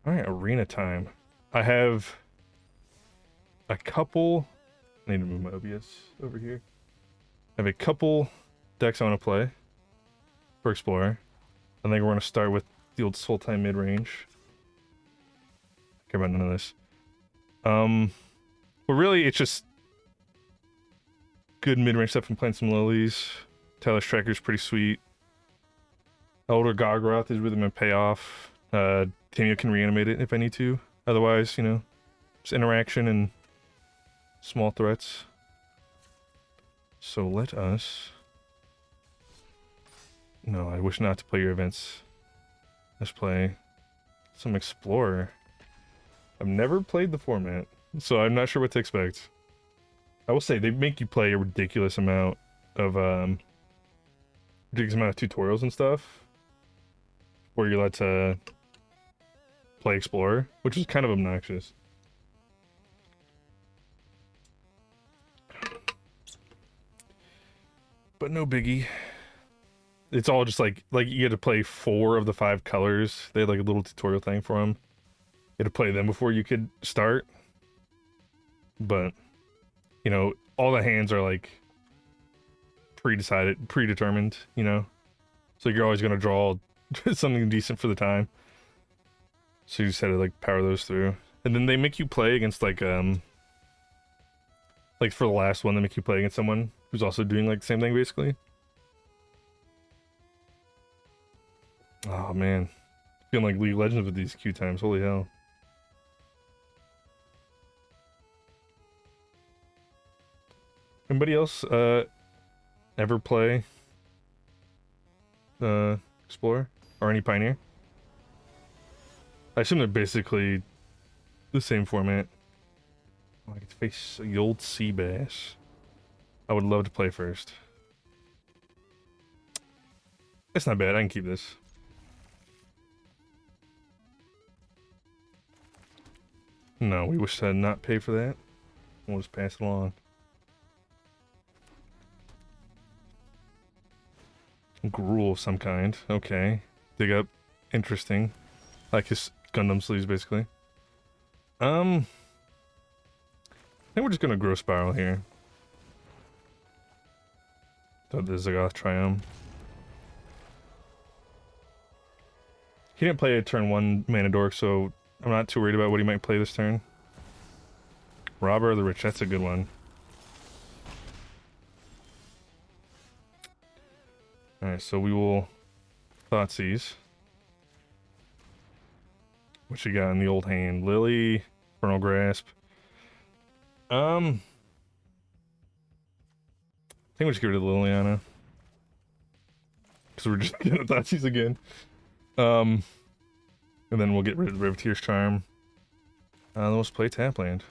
All right, arena time. I have a couple. I need to move my OBS over here. I have a couple decks I want to play for Explorer. I think we're going to start with the old Sultai Midrange. Care about none of this. But really, it's just good mid-range stuff from playing some lilies. Tyler's Tracker's pretty sweet. Elder Gargroth is rhythm and payoff. Tamio can reanimate it if I need to. Otherwise, you know, just interaction and small threats. So let us... No, I wish not to play your events. Let's play some Explorer. I've never played the format, so I'm not sure what to expect. I will say, they make you play a ridiculous amount of tutorials and stuff where you're allowed to play Explorer, which is kind of obnoxious. But no biggie. It's all just like you had to play 4 of the 5 colors. They had like a little tutorial thing for them. You had to play them before you could start. But, you know, all the hands are like predetermined, you know? So you're always going to draw something decent for the time. So you just had to like power those through. And then they make you play against like for the last one, they make you play against someone who's also doing like the same thing basically. Oh man. Feeling like League of Legends with these queue times, holy hell. Anybody else ever play Explorer or any Pioneer? I assume they're basically the same format. Oh, I get to face the old sea bass. I would love to play first. It's not bad, I can keep this. No, we wish to not pay for that. We'll just pass it along. Gruel of some kind. Okay. Dig up. Interesting. Like his Gundam sleeves, basically. I think we're just gonna grow Spiral here. Thought the Zagoth Triumph. He didn't play a turn 1 mana dork, so I'm not too worried about what he might play this turn. Robber of the Rich, that's a good one. Alright, so we will Thoughtseize. What you got in the old hand? Lily, Infernal Grasp. I think we just get rid of Liliana. Because we're just gonna Thoughtseize again. And then we'll get rid of the Riveteer's Charm. Then let's play Tapland.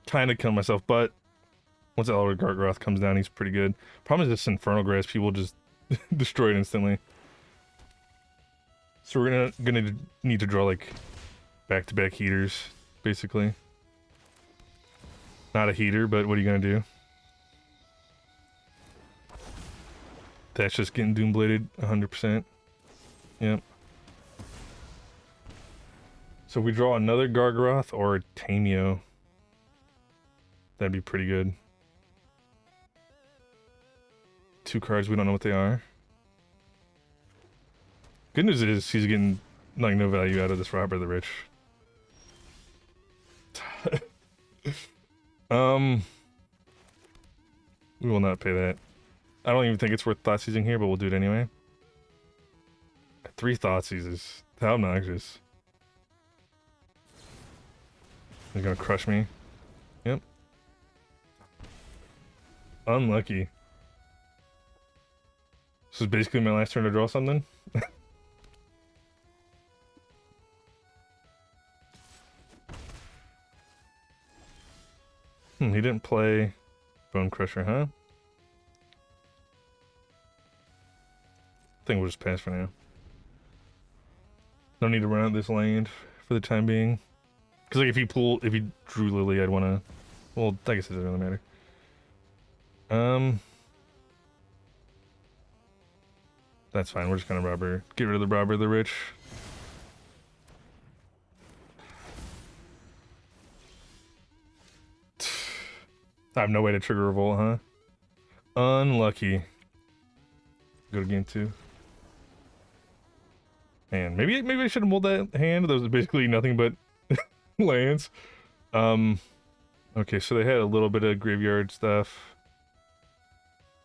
Kinda kill myself, but once Elder Gargroth comes down, he's pretty good. Problem is this Infernal Grasp, people just destroy it instantly. So we're gonna need to draw like back-to-back heaters, basically. Not a heater, but what are you gonna do? That's just getting Doombladed 100%. Yep. So if we draw another Gargroth or a Tamio, that'd be pretty good. 2 cards, we don't know what they are. Good news is he's getting like no value out of this Robber of the Rich. We will not pay that. I don't even think it's worth Thoughtseizing here, but we'll do it anyway. 3 Thoughtseizes. How obnoxious. He's gonna crush me. Yep. Unlucky. This is basically my last turn to draw something. He didn't play Bone Crusher, huh? I think we'll just pass for now. No need to run out this land for the time being. Because like if you drew Lily, I'd want to... Well, I guess it doesn't really matter. That's fine. We're just gonna robber. Get rid of the robber, the rich. I have no way to trigger revolt, huh? Unlucky. Go to game 2. And maybe I should have mulled that hand. That was basically nothing but lands. Okay, so they had a little bit of graveyard stuff.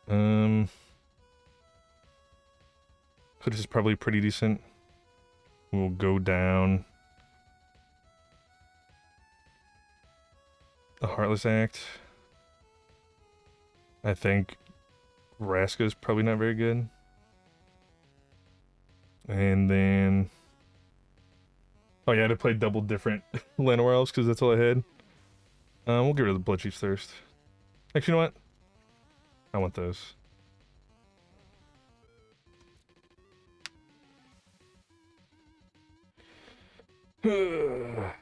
This is probably pretty decent. We'll go down. The Heartless Act. I think Vraska's probably not very good. And then... Oh yeah, I had to play double different Llanowar Elves because that's all I had. We'll get rid of the Bloodchief's Thirst. Actually, you know what? I want those. So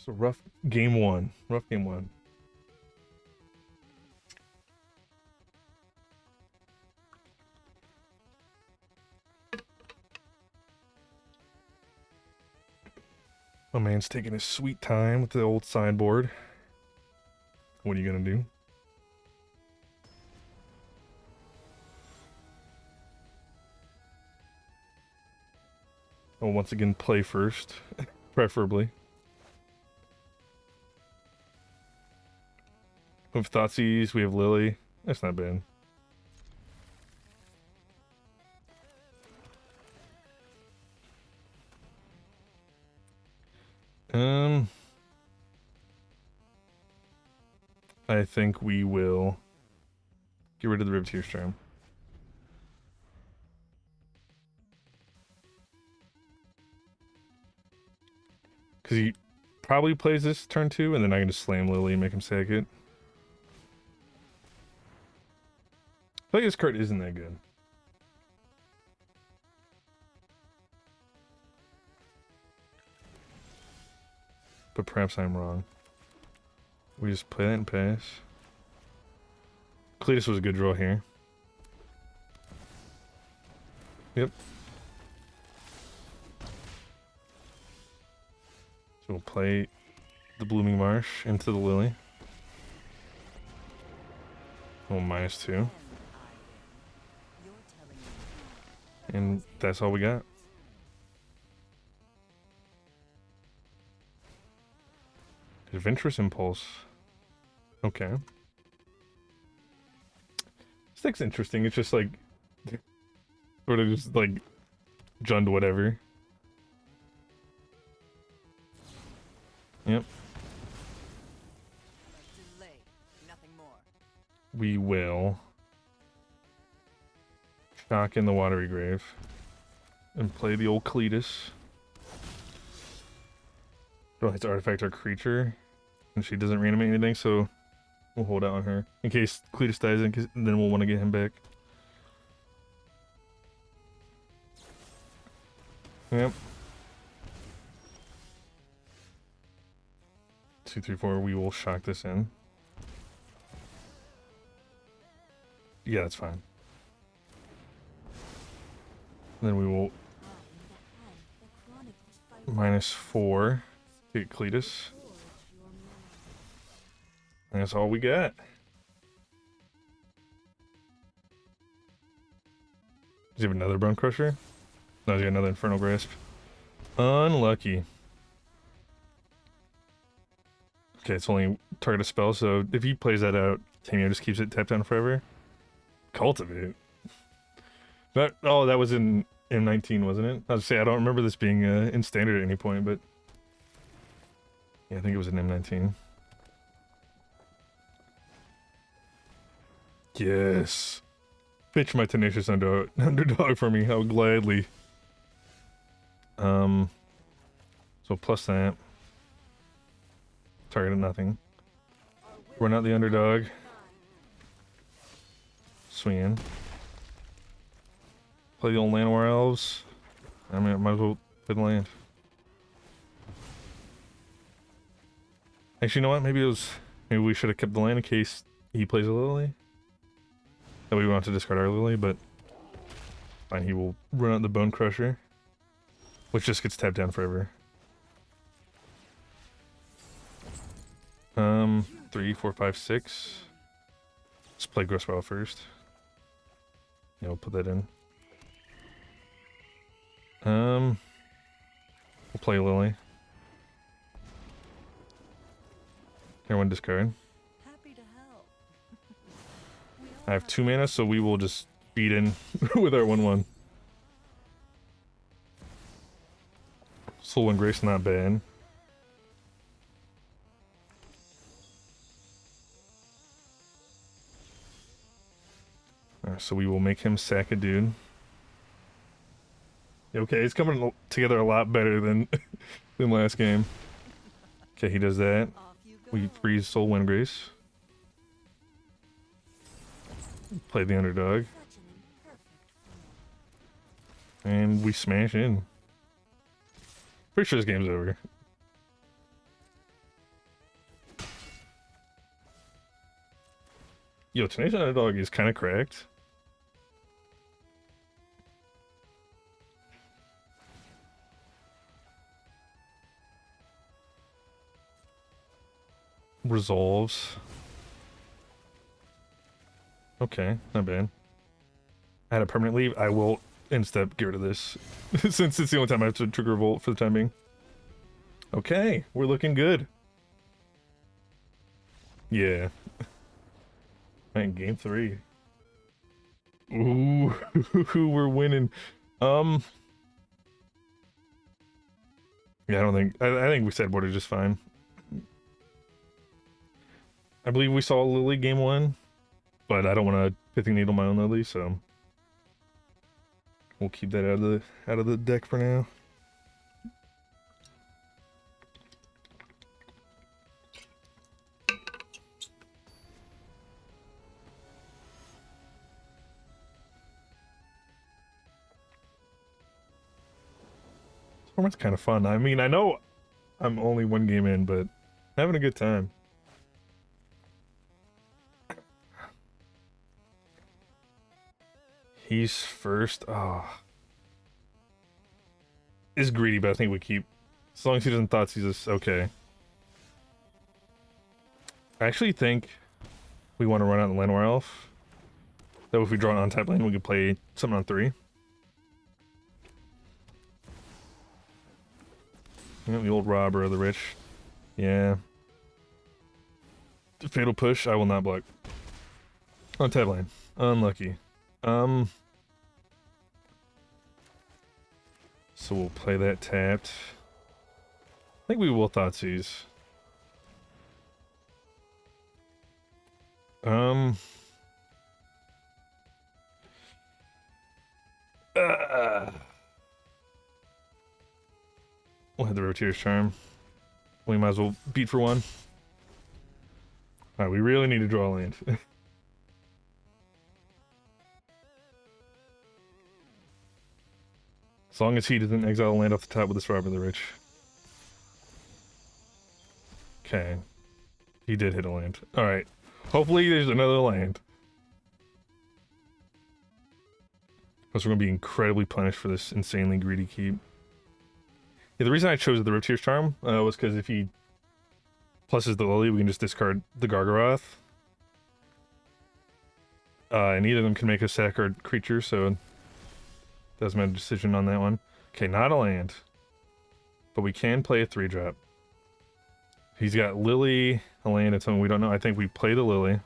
rough game 1. Rough game 1. My man's taking his sweet time with the old sideboard. What are you gonna do? I'll once again play first, preferably. We have Thoughtseize, we have Lily. That's not bad. I think we will get rid of the Riveteer Storm. Because he probably plays this turn 2, and then I can just slam Lily and make him sack it. I feel like this card isn't that good. But perhaps I'm wrong. We just play that and pass. Cletus was a good draw here. Yep. So we'll play the Blooming Marsh into the Lily. Oh, -2. And that's all we got. Adventurous Impulse. Okay. This deck's interesting. It's just like... sort of just like... Jund whatever. Yep. We will... shock in the Watery Grave. And play the old Cletus. Don't like to artifact our creature. And she doesn't reanimate anything, so we'll hold out on her. In case Cletus dies, then we'll want to get him back. Yep. 2, 3, 4, we will shock this in. Yeah, that's fine. Then we will -4 to get Cletus. And that's all we got. Does he have another Bone Crusher? No, he's got another Infernal Grasp. Unlucky. Okay, it's only target a spell, so if he plays that out, Tamio just keeps it tapped down forever. Cultivate. That, oh, that was in M19, wasn't it? I was say I don't remember this being in standard at any point, but yeah, I think it was in M19. Yes. Pitch my tenacious underdog for me. How gladly. So plus that. Target at nothing. We're not the underdog. Swing in. Play the old Llanowar Elves. I mean, I might as well play the land. Actually, you know what? Maybe we should have kept the land in case he plays a Lily. That way we want to discard our Lily, but Fine, he will run out the Bone Crusher, which just gets tapped down forever. 3, 4, 5, 6. Let's play Gross Wild first. Yeah, we'll put that in. We'll play Lily. Everyone discard. Happy to help. I have 2 mana, so we will just feed in with our 1/1. Soul and Grace not bad. Alright, so we will make him sack a dude. Okay, it's coming together a lot better than than last game. Okay, he does that. Off you go. We freeze Soul Wind Grace. Play the underdog. Such an imperfect And we smash in. Pretty sure this game's over. Yo, Tenacious Underdog is kind of cracked. Resolves. Okay, not bad. I had a permanent leave. I will instep get rid of this since it's the only time I have to trigger Revolt for the time being. Okay, we're looking good. Yeah. Man, game 3. Ooh, we're winning. Yeah, I don't think I think we sideboarded just fine. I believe we saw Lily game 1, but I don't want to pithing needle my own Lily, so we'll keep that out of the deck for now. This format's kind of fun. I mean, I know I'm only 1 game in, but having a good time. He's first. Oh. Is greedy, but I think we keep. As long as he doesn't Thoughtseize us, okay. I actually think we want to run out the Llanowar Elf. That if we draw an on-tap lane, we could play something on 3. Yeah, the old robber of the rich. Yeah. Fatal push, I will not block. On-tap lane. Unlucky. So we'll play that tapped. I think we will Thoughtseize. We'll hit the Rotator's Charm. We might as well beat for 1. Alright, we really need to draw a land. As long as he doesn't exile a land off the top with this Robber of the Rich. Okay. He did hit a land. Alright. Hopefully there's another land. Because we're going to be incredibly punished for this insanely greedy keep. Yeah, the reason I chose the Rotator's Charm was because if he pluses the Lily, we can just discard the Gargaroth. And either of them can make a sack or creature, so that's my decision on that one. Okay, not a land. But we can play a 3-drop. He's got Lily, a land, and something we don't know. I think we play the Lily.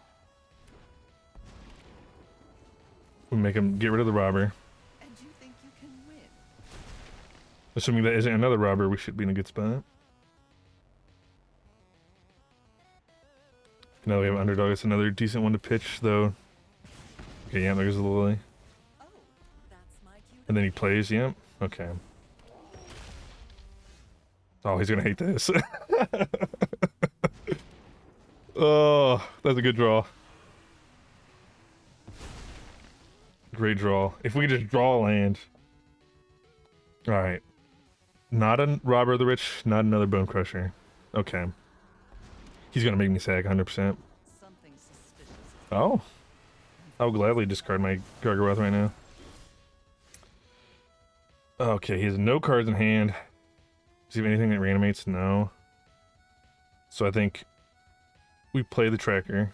We make him get rid of the robber. And you think you can win? Assuming that isn't another robber, we should be in a good spot. Now we have underdog. It's another decent one to pitch, though. Okay, yeah, there's the Lily. Oh, that's my cue. And then he plays, yep. Okay. Oh, he's gonna hate this. Oh, that's a good draw. Great draw. If we could just draw a land. Alright. Not a Robber of the Rich, not another Bone Crusher. Okay. He's gonna make me sack 100%. Something suspicious. Oh. I'll gladly discard my Gargaroth right now. Okay, he has no cards in hand. Does he have anything that reanimates? No. So I think we play the tracker.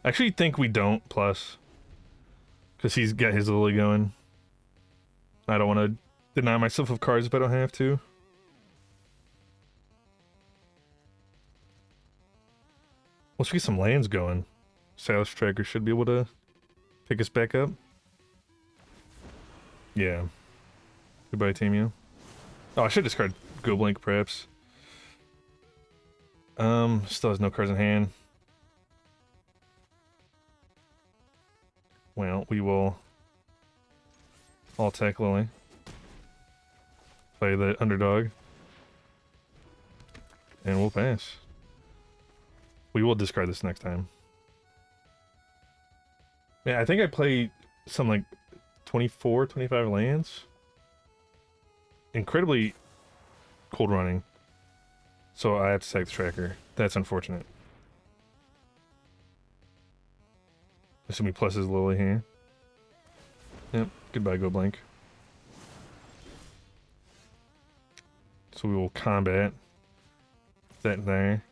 I actually think we don't, plus. Because he's got his Lily going. I don't want to deny myself of cards if I don't have to. Let's get some lands going. Silas Tracker should be able to pick us back up. Yeah. Goodbye, Tamio. Oh, I should discard Go Blink, perhaps. Still has no cards in hand. Well, we will all attack Lily. Play the underdog. And we'll pass. We will discard this next time. Yeah, I think I played some like 24, 25 lands. Incredibly cold running. So I have to sack the tracker. That's unfortunate. Assuming plus is Lily here. Yep, goodbye, Go Blink. So we will combat that there.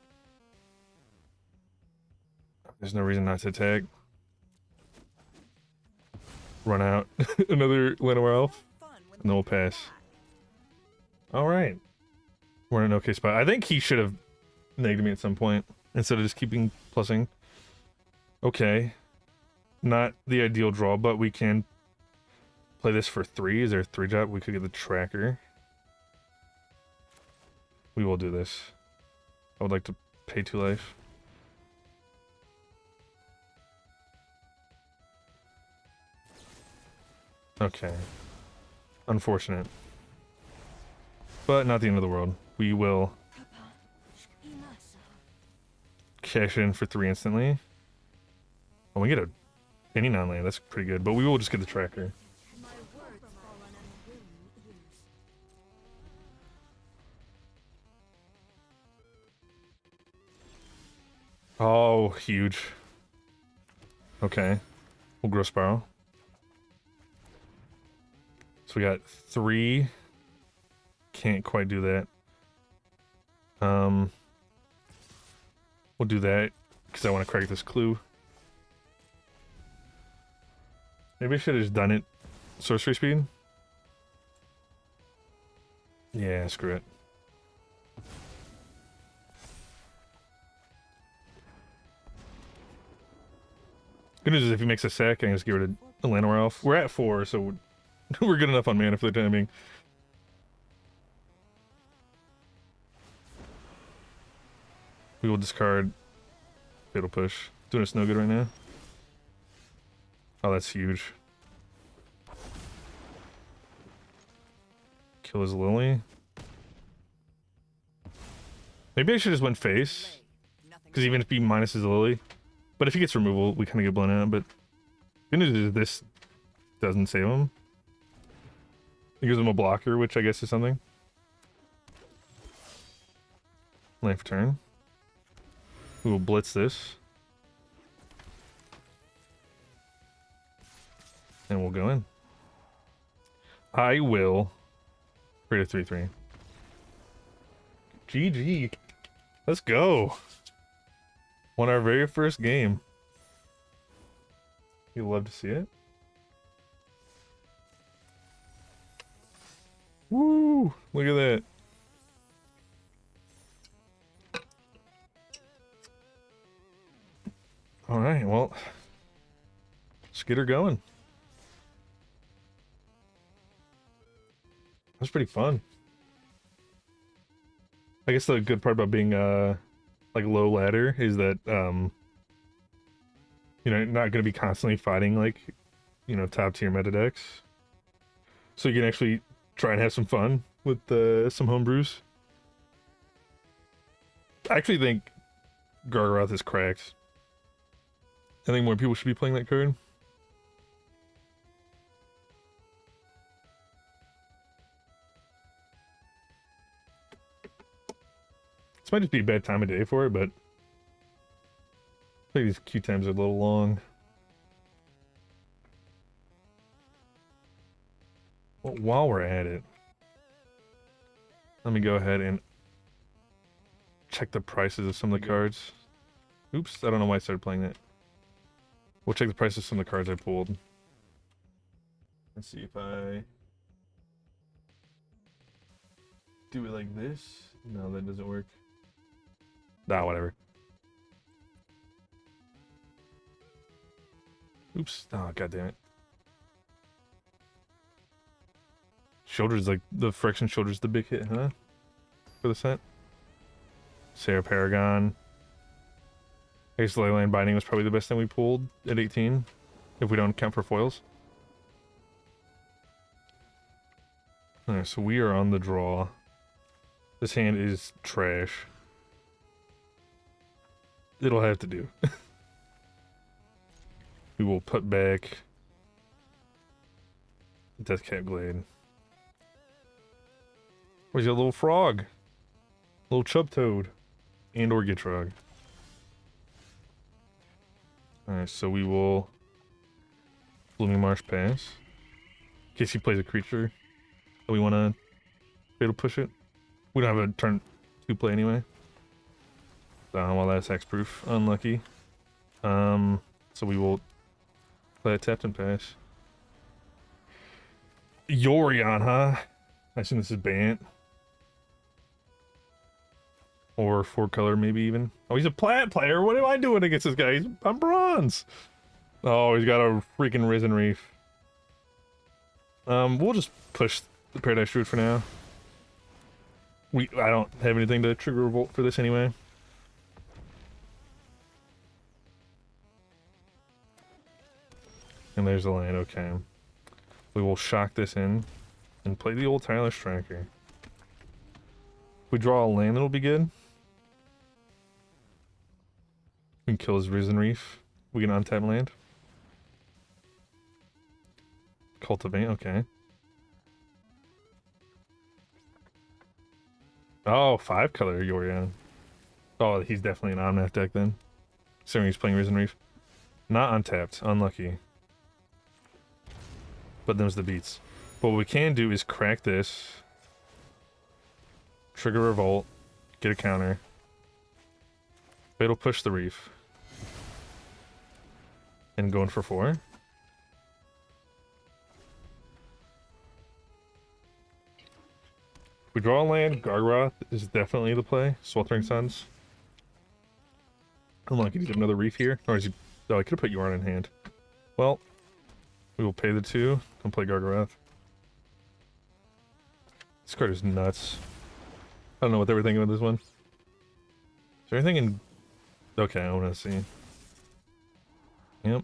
There's no reason not to attack. Run out another Llanowar Elf, and then we'll pass. Alright. We're in an okay spot. I think he should have nagged me at some point, instead of just keeping plussing. Okay. Not the ideal draw, but we can play this for 3. Is there a 3-drop? We could get the tracker. We will do this. I would like to pay 2 life. Okay. Unfortunate. But not the end of the world. We will cash in for 3 instantly. Oh, we get a any non-land. That's pretty good. But we will just get the tracker. Oh, huge. Okay. We'll grow Spiral. So we got 3. Can't quite do that. We'll do that because I want to crack this clue. Maybe I should have just done it sorcery speed. Yeah, screw it. Good news is if he makes a sack, I can just get rid of a Llanowar Elf. We're at 4, so we're good enough on mana for the time being. We will discard Fatal Push. Doing us no good right now. Oh, that's huge. Kill his Lily. Maybe I should just went face. Because even if he minus his Lily. But if he gets removal, we kind of get blown out. But good news is this doesn't save him. It gives him a blocker, which I guess is something. Land for turn. We will blitz this. And we'll go in. I will create a 3/3. GG. Let's go. Won our very first game. You love to see it. Woo! Look at that. Alright, well. Let's get her going. That's pretty fun. I guess the good part about being like low ladder is that you know, not gonna be constantly fighting like, you know, top tier meta decks. So you can actually try and have some fun with some homebrews. I actually think Gargaroth is cracked. I think more people should be playing that card. This might just be a bad time of day for it, but I think these queue times are a little long. Well, while we're at it, let me go ahead and check the prices of some of the cards. Oops, I don't know why I started playing that. We'll check the prices of some of the cards I pulled. Let's see if I do it like this. No, that doesn't work. Nah, whatever. Oops. Oh, god damn it. Shoulder's like the friction shoulder's the big hit, huh? For the set. Sarah Paragon. I guess Leyline Binding was probably the best thing we pulled at 18, if we don't count for foils. Alright, so we are on the draw. This hand is trash. It'll have to do. We will put back Deathcap Glade. Where's your little frog? Little chub toad. And or Gitrog. Alright, so we will Blooming Marsh pass. In case he plays a creature that we want to be able to push it. We don't have a turn 2 play anyway. Well, that's hexproof. Unlucky. So we will play a tapped and pass. Yorion, huh? I assume this is Bant. Or 4-color, maybe even. Oh, he's a plat player. What am I doing against this guy? I'm bronze. Oh, he's got a freaking Risen Reef. We'll just push the Paradise Druid for now. I don't have anything to trigger Revolt for this anyway. And there's the land, okay. We will shock this in and play the old Tireless Tracker. If we draw a land, it'll be good. We can kill his Risen Reef. We can untap land. Cultivate, okay. Oh, 5-color Yorion. Oh, he's definitely an Omnath deck then. Assuming he's playing Risen Reef. Not untapped, unlucky. But them's the beats. But what we can do is crack this. Trigger Revolt. Get a counter. It'll push the Reef. And going for 4. If we draw a land, Gargroth is definitely the play. Sweltering Suns. Unlucky to get another Reef here. Or is he... Oh, I could have put Yorn in hand. Well, we will pay the 2 and play Gargroth. This card is nuts. I don't know what they were thinking with this one. Is there anything in... Okay, I want to see. Yep.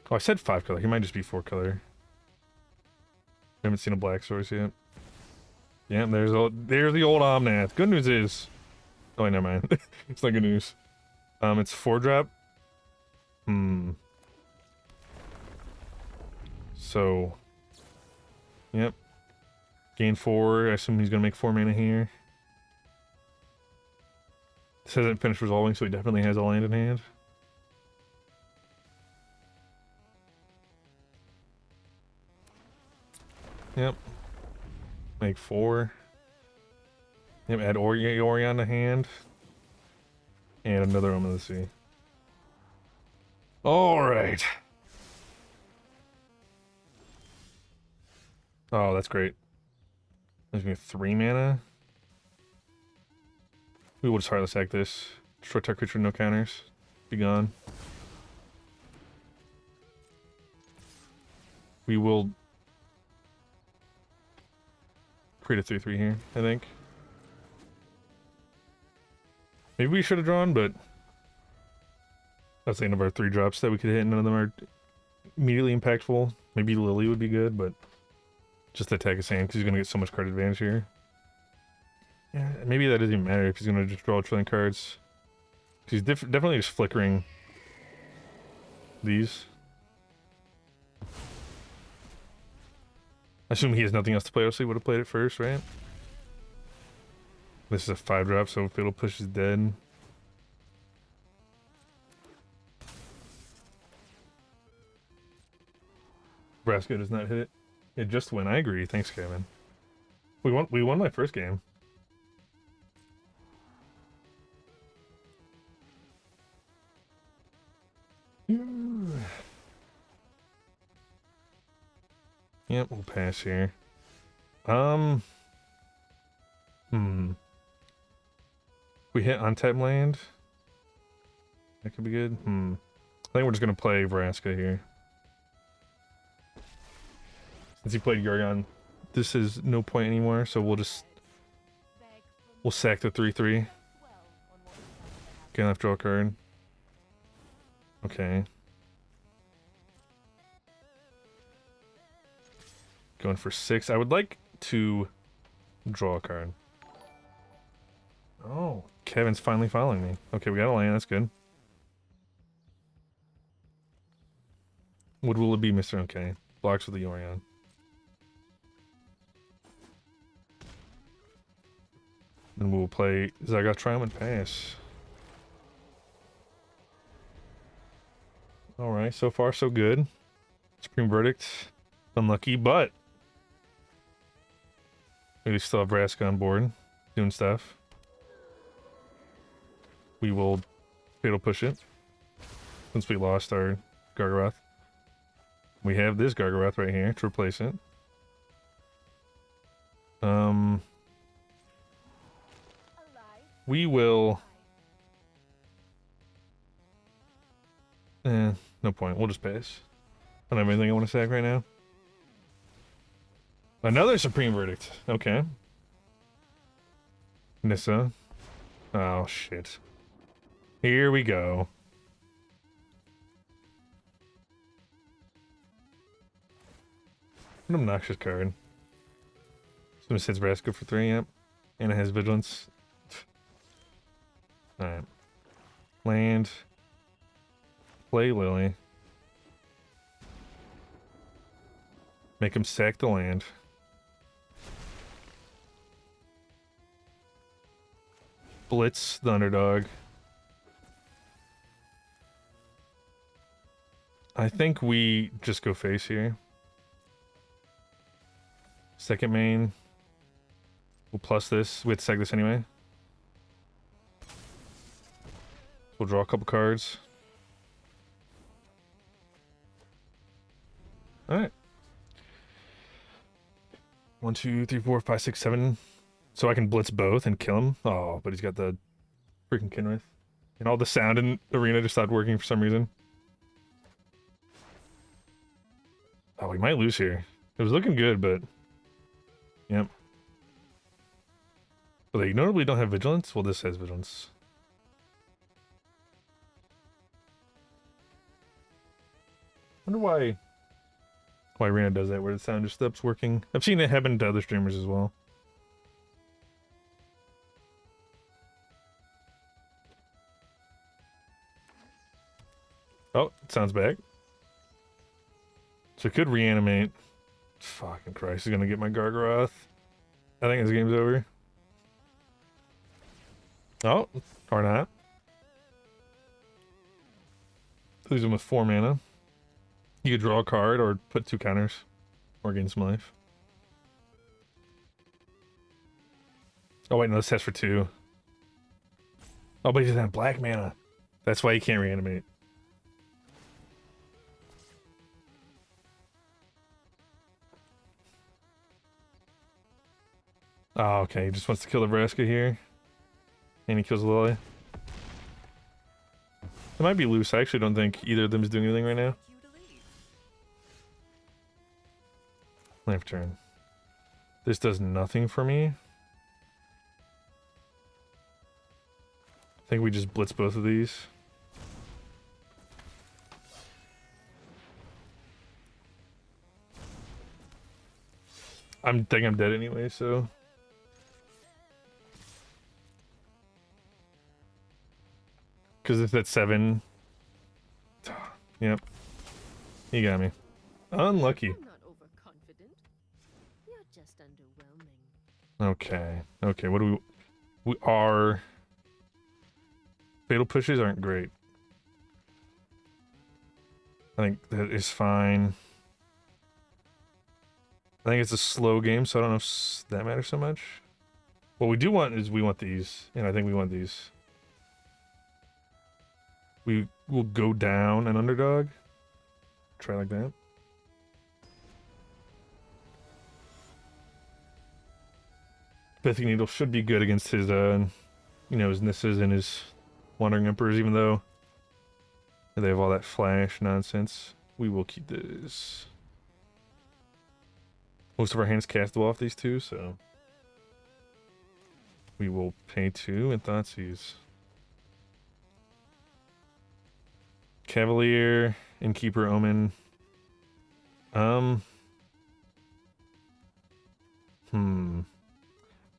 Oh, I said 5-color. He might just be 4-color. We haven't seen a black source yet. Yeah, there's the old Omnath. Good news is... Oh, wait, never mind. It's not good news. It's 4-drop. So... Yep. Gain 4. I assume he's gonna make 4 mana here. This hasn't finished resolving, so he definitely has a land in hand. Yep. Make 4. Yep, add Orion to hand. And another Omen of the Sea. Alright. Oh, that's great. There's gonna be 3 mana. We will just Heartless Act this. Destroy target creature, no counters. Be gone. We will create a 3/3 here, I think. Maybe we should have drawn, but that's the end of our 3 drops that we could hit. None of them are immediately impactful. Maybe Lily would be good, but just attack his hand because he's going to get so much card advantage here. Yeah, maybe that doesn't even matter if he's going to just draw trillion cards. He's definitely just flickering these. I assume he has nothing else to play, else he would have played it first, right? This is a 5-drop, so Fatal Push is dead. Nebraska does not hit it. It just win. I agree. Thanks, Kevin. We won my first game. Yep, we'll pass here. We hit untapped land. That could be good. I think we're just gonna play Vraska here. Since he played Gargon, this is no point anymore, so we'll sack the 3/3. Gonna have to draw a card. Okay. Going for 6. I would like to draw a card. Oh, Kevin's finally following me. Okay, we got a land. That's good. What will it be, Mr. Okay? Blocks with the Yorion. Then we'll play Zagoth Triumph and pass. Alright, so far so good. Supreme Verdict. Unlucky, but we still have Vraska on board, doing stuff. We will fatal push it. Since we lost our Gargaroth. We have this Gargaroth right here to replace it. We will... no point. We'll just pass. I don't have anything I want to sack right now. Another Supreme Verdict. Okay. Nissa. Oh, shit. Here we go. An obnoxious card. So it hits Vraska for 3, yep. And it has Vigilance. Alright. Land. Play Lily. Make him sack the land. Blitz the underdog. I think we just go face here. Second main. We'll plus this. We have to sack this anyway. We'll draw a couple cards. Alright. 1, 2, 3, 4, 5, 6, 7. So I can blitz both and kill him. Oh, but he's got the freaking Kinwraith. And all the sound in the arena just stopped working for some reason. Oh, we might lose here. It was looking good, but... Yep. But they notably don't have Vigilance? Well, this has Vigilance. Wonder why Arena does that, where the sound just stops working. I've seen it happen to other streamers as well. Oh, it sounds back. So it could reanimate. Fucking Christ, he's gonna get my Gargaroth. I think his game's over. Oh, or not. Leaves him with 4 mana. You could draw a card or put 2 counters. Or gain some life. Oh wait, no, this test for 2. Oh, but he doesn't have black mana. That's why he can't reanimate. Oh, okay, he just wants to kill the Vraska here. And he kills Lily. It might be loose. I actually don't think either of them is doing anything right now. Left turn. This does nothing for me. I think we just blitz both of these. I think I'm dead anyway, so... Because it's at 7. Yep. You got me. Unlucky. I'm not overconfident. You're just underwhelming. Okay. Okay, what do we are... Fatal pushes aren't great. I think that is fine. I think it's a slow game, so I don't know if that matters so much. What we do want is we want these, and I think we want these. We will go down an underdog. Try like that. Pithing Needle should be good against his, you know, his Nisses and his Wandering Emperors, even though they have all that flash nonsense. We will keep this. Most of our hands castable off these two, so we will pay 2 and Thoughtseize. Cavalier, Innkeeper, Omen. I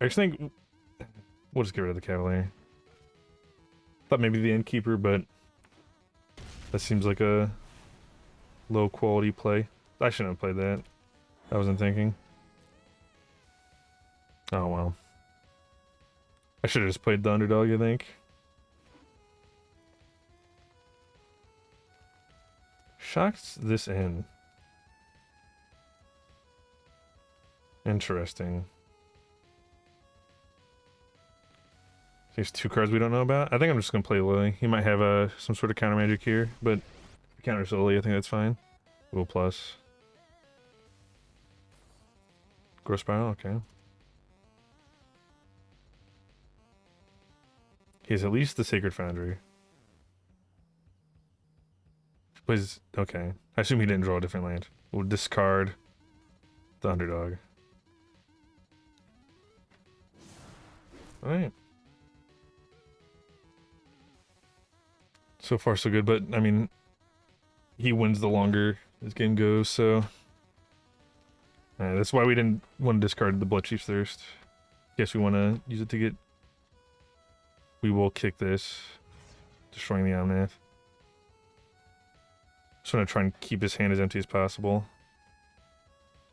actually think we'll just get rid of the Cavalier. Thought maybe the Innkeeper, but that seems like a low quality play. I shouldn't have played that. I wasn't thinking. Oh well. I should have just played the underdog, I think. Shocks this in. Interesting. There's 2 cards we don't know about. I think I'm just gonna play Lily. He might have some sort of counter magic here, but if he counters Lily, I think that's fine. Will plus. Growth Spiral, okay. He has at least the Sacred Foundry. Plays, okay. I assume he didn't draw a different land. We'll discard the underdog. Alright. So far so good, but I mean, he wins the longer this game goes, so that's why we didn't want to discard the Blood Chief's Thirst. Guess we want to use it to get. We will kick this, destroying the Omnath. Just want to try and keep his hand as empty as possible.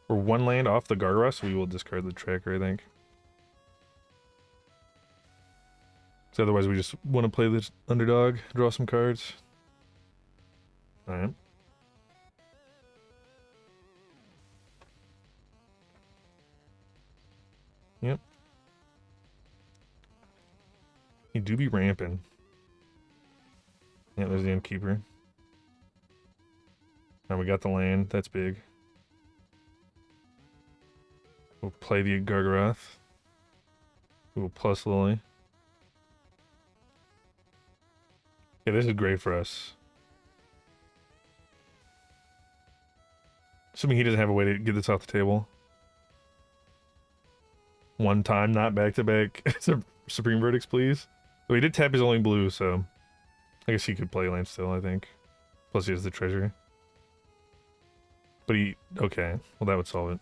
We're 1 land off the Gargoyle, so we will discard the Tracker, I think. So otherwise we just want to play this underdog, draw some cards. Alright. Yep. He do be ramping. Yeah, there's the Innkeeper. Now we got the land, that's big. We'll play the Gargaroth. We'll plus Lily. Yeah, this is great for us. Assuming he doesn't have a way to get this off the table. 1 time, not back-to-back Supreme Verdicts, please. But he did tap his only blue, so I guess he could play land still, I think. Plus he has the treasure. But he... okay. Well, that would solve it.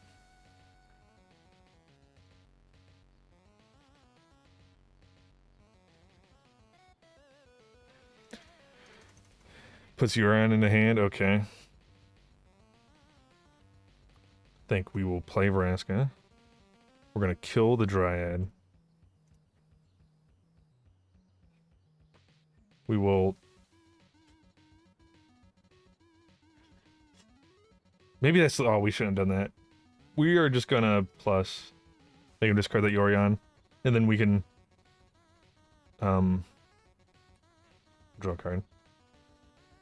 Puts Urion in the hand, okay. Think we will play Vraska. We're gonna kill the Dryad. We will... maybe that's... oh, we shouldn't have done that. We are just gonna plus. They can discard that Yorion. And then we can... draw a card.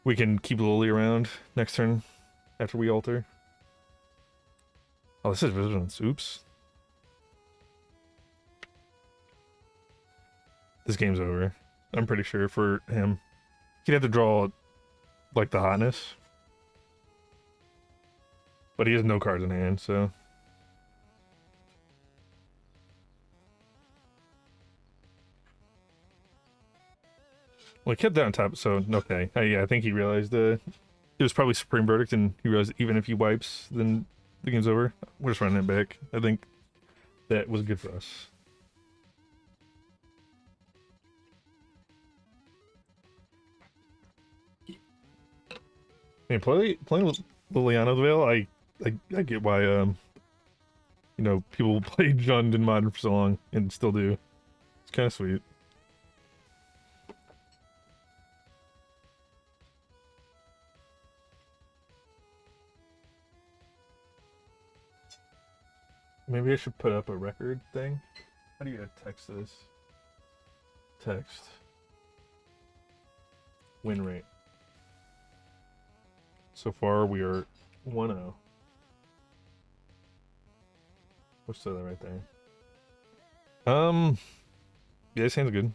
We can keep Lily around next turn after we alter. Oh, this is Vigilance. Oops. This game's over. I'm pretty sure for him. He'd have to draw, like, the hotness. But he has no cards in hand, so... well, he kept that on top, so okay. Yeah, I think he realized it was probably Supreme Verdict, and he realized even if he wipes, then the game's over. We're just running it back. I think that was good for us. I mean, playing with Liliana's Veil, I get why you know, people play Jund in Modern for so long and still do. It's kind of sweet. Maybe I should put up a record thing. How do you text this? Text. Win rate. So far we are 1-0. What's the other right there? Yeah, it sounds good.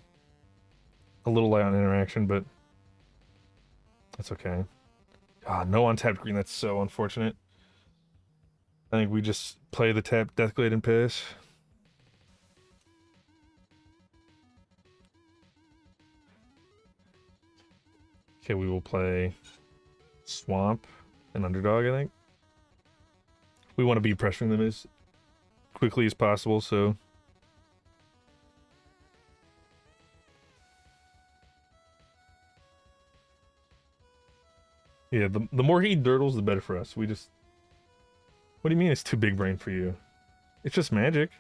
A little light on interaction, but that's okay. Ah, no untapped green. That's so unfortunate. I think we just play the tap Deathglade and piss. Okay, we will play Swamp and Underdog, I think. We want to be pressuring them as quickly as possible, so... Yeah, the more he dirtles, the better for us. We just... What do you mean it's too big brain for you? It's just Magic.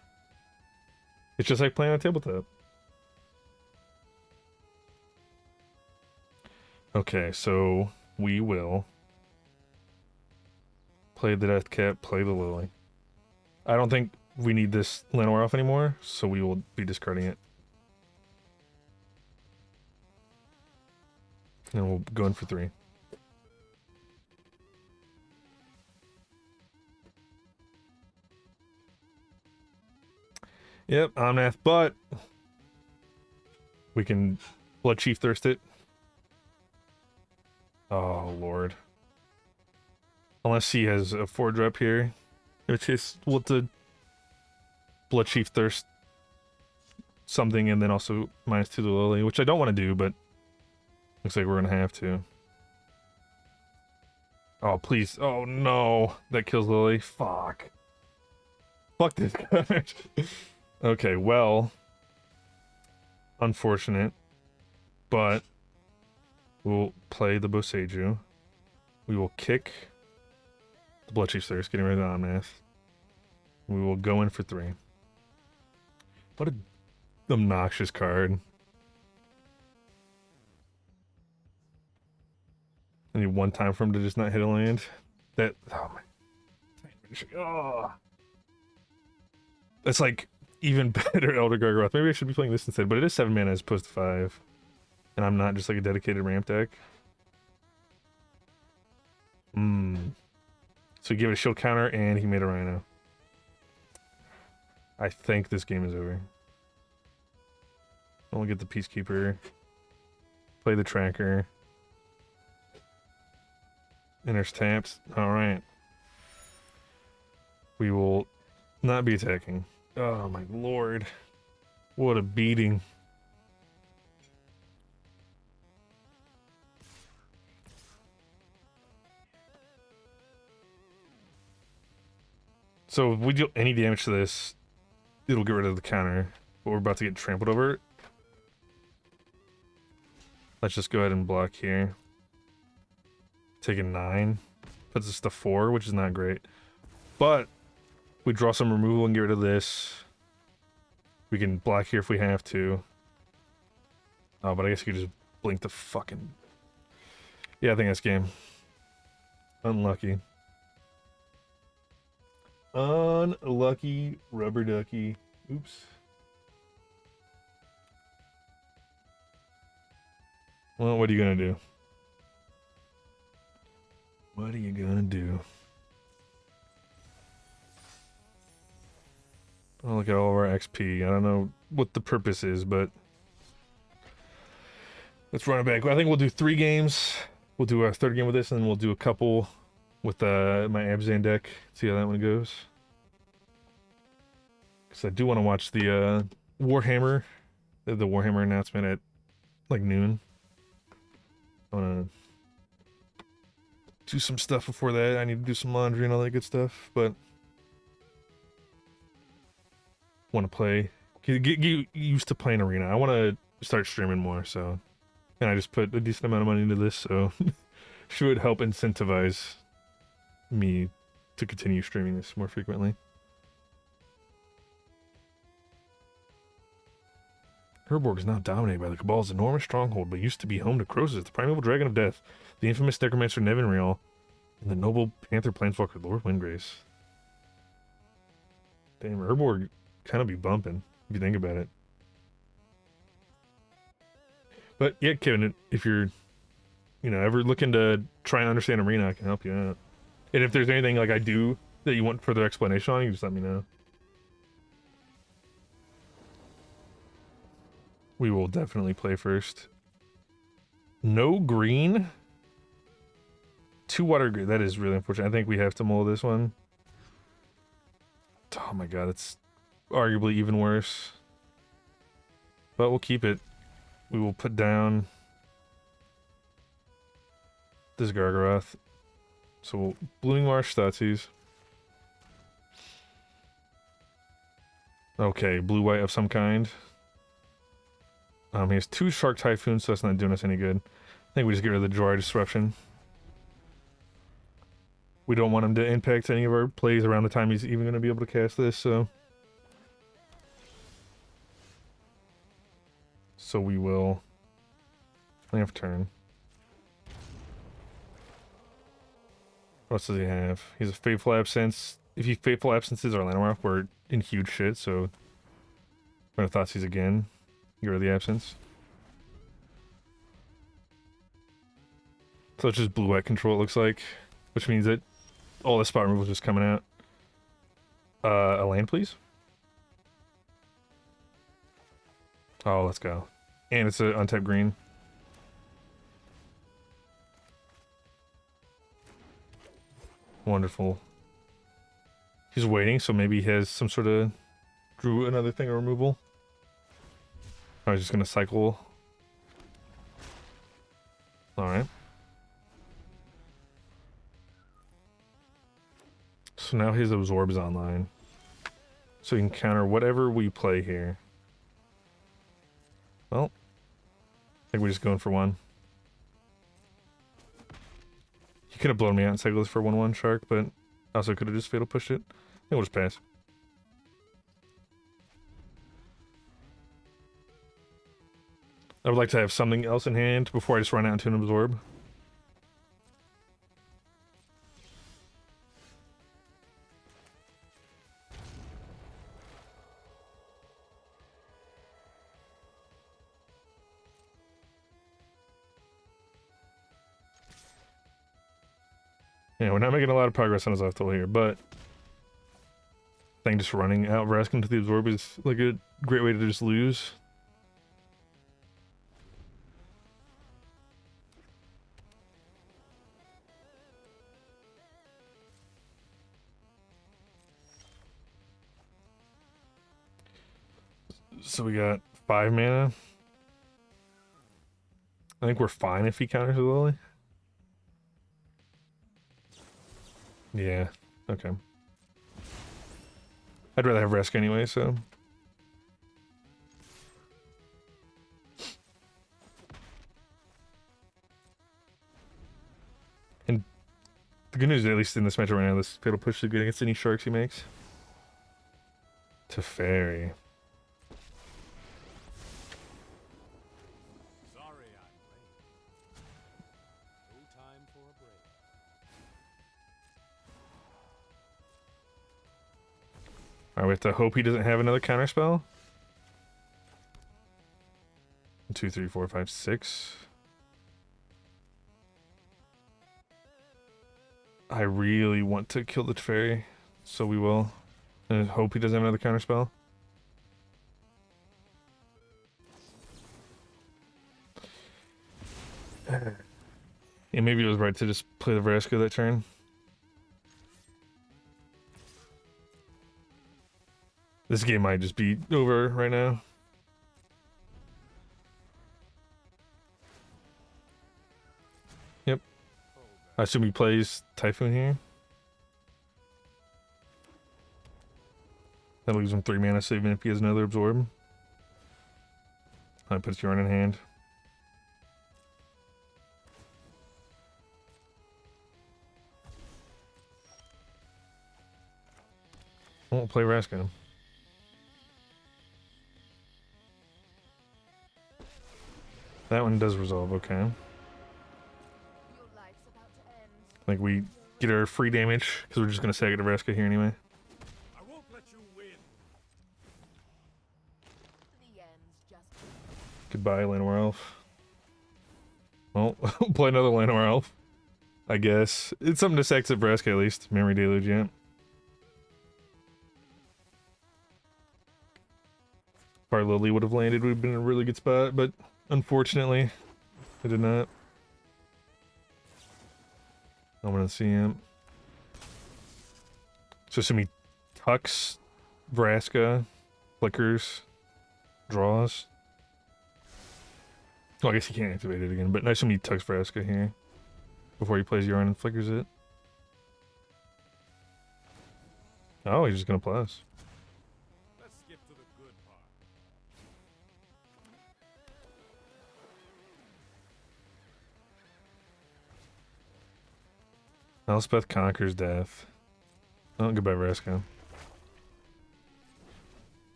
It's just like playing on tabletop. Okay, so we will play the Death Cap, play the Lily. I don't think we need this Llanowar off anymore, so we will be discarding it. And we'll go in for 3. Yep, Omnath, but we can Blood Chief Thirst it. Oh, Lord. Unless he has a 4-drop here. Which is, we'll have to Blood Chief Thirst something and then also -2 to Lily, which I don't want to do, but looks like we're going to have to. Oh, please. Oh, no. That kills Lily. Fuck. Fuck this guy. Okay, well. Unfortunate. But we'll play the Boseiju. We will kick the Blood Chief Thirst, getting rid of the Omnath. We will go in for 3. What an obnoxious card. I need one time for him to just not hit a land. That... Oh, my... Oh. That's like even better Elder Gargoth. Maybe I should be playing this instead, but it is 7 mana as opposed to 5. And I'm not just like a dedicated ramp deck. So give it a shield counter, and he made a Rhino. I think this game is over. I'll get the Peacekeeper. Play the Tracker. And there's taps. Alright. We will not be attacking. Oh my lord. What a beating. So if we deal any damage to this, it'll get rid of the counter. But we're about to get trampled over. Let's just go ahead and block here. Taking 9. Puts us to 4, which is not great. But we draw some removal and get rid of this. We can block here if we have to. Oh, but I guess you could just blink the fucking... Yeah, I think that's game. Unlucky. Unlucky rubber ducky. Oops. Well, what are you gonna do? What are you gonna do? Oh, look at all of our XP. I don't know what the purpose is, but let's run it back. I think we'll do 3 games. We'll do our 3rd game with this, and then we'll do a couple with my Abzan deck. See how that one goes. Because I do want to watch the Warhammer, the Warhammer announcement at like noon. I want to do some stuff before that. I need to do some laundry and all that good stuff, but want to play. Get used to playing Arena. I want to start streaming more, so. And I just put a decent amount of money into this, so should help incentivize me to continue streaming this more frequently. Herborg is now dominated by the Cabal's enormous stronghold, but used to be home to Croesus, the primeval dragon of death, the infamous necromancer Nevinriel, and the noble panther planeswalker Lord Windgrace. Damn, Herborg kind of be bumping if you think about it. But yeah, Kevin, if you're, you know, ever looking to try and understand Arena, I can help you out. And if there's anything like I do that you want further explanation on, you just let me know. We will definitely play first. No green. 2 water green. That is really unfortunate. I think we have to mull this one. Oh my god, it's arguably even worse. But we'll keep it. We will put down this Gargaroth. So we'll Blooming Marsh Statues. Okay, blue-white of some kind. He has 2 Shark Typhoons, so that's not doing us any good. I think we just get rid of the Dry Disruption. We don't want him to impact any of our plays around the time he's even going to be able to cast this, so... So we will... Half turn. What else does he have? He has a Fateful Absence. If he Fateful Absences our Llanowar, we're in huge shit, so... I'm going to Thoughtseize again. Get rid of the Absence. So it's just blue-white control, it looks like. Which means that all the spot removal is just coming out. A land, please? Oh, let's go. And it's an untapped green. Wonderful. He's waiting, so maybe he has some sort of... Drew another thing of removal. I was just gonna cycle. Alright. So now his Absorb is online. So he can counter whatever we play here. Well, I think we're just going for one. He could have blown me out and cycled this for 1/1 Shark, but also could have just Fatal Pushed it. I think we'll just pass. I would like to have something else in hand before I just run out into an Absorb. Yeah, we're not making a lot of progress on his left hole here, but I think just running out Vraska into the Absorb is like a great way to just lose. So we got 5 mana. I think we're fine if he counters with Lily. Yeah, okay. I'd rather have Vraska anyway, so... And the good news is, at least in this matchup right now, this Fatal Push is good against any Sharks he makes. Teferi. Alright, we have to hope he doesn't have another counterspell. 2, 3, 4, 5, 6. I really want to kill the Teferi, so we will. And hope he doesn't have another counterspell. Yeah, maybe it was right to just play the Vraska that turn. This game might just be over right now. Yep. I assume he plays Typhoon here. That leaves him 3 mana, so even if he has another Absorb. That puts Yarn in hand. We'll play Vraska. That one does resolve, okay. I think we get our free damage, because we're just going to Saga to Vraska here anyway. I won't let you win. Goodbye, Llanowar Elf. Well, play another Llanowar Elf. I guess. It's something to sack Vraska at least. Memory Deluge, yeah. If our Lily would have landed, would have been in a really good spot, but unfortunately, it did not. I'm gonna see him. So assuming tucks, Vraska, flickers, draws. Well, I guess he can't activate it again, but I assume he tucks Vraska here before he plays Yarn and flickers it. Oh, he's just gonna plus. Let's skip to the good part. Elspeth conquers death. Oh, goodbye, Vraska.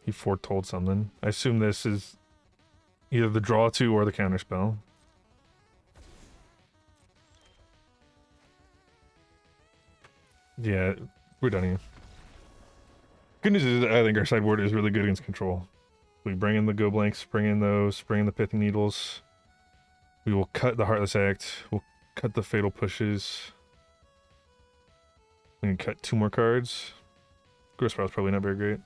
He foretold something. I assume this is either the draw 2 or the counter spell. Yeah, we're done here. Good news is I think our sideboard is really good against control. We bring in the go blanks, bring in those, bring in the pithing needles. We will cut the Heartless Act. We'll cut the fatal pushes. We can cut 2 more cards. Gross Spell's probably not very great.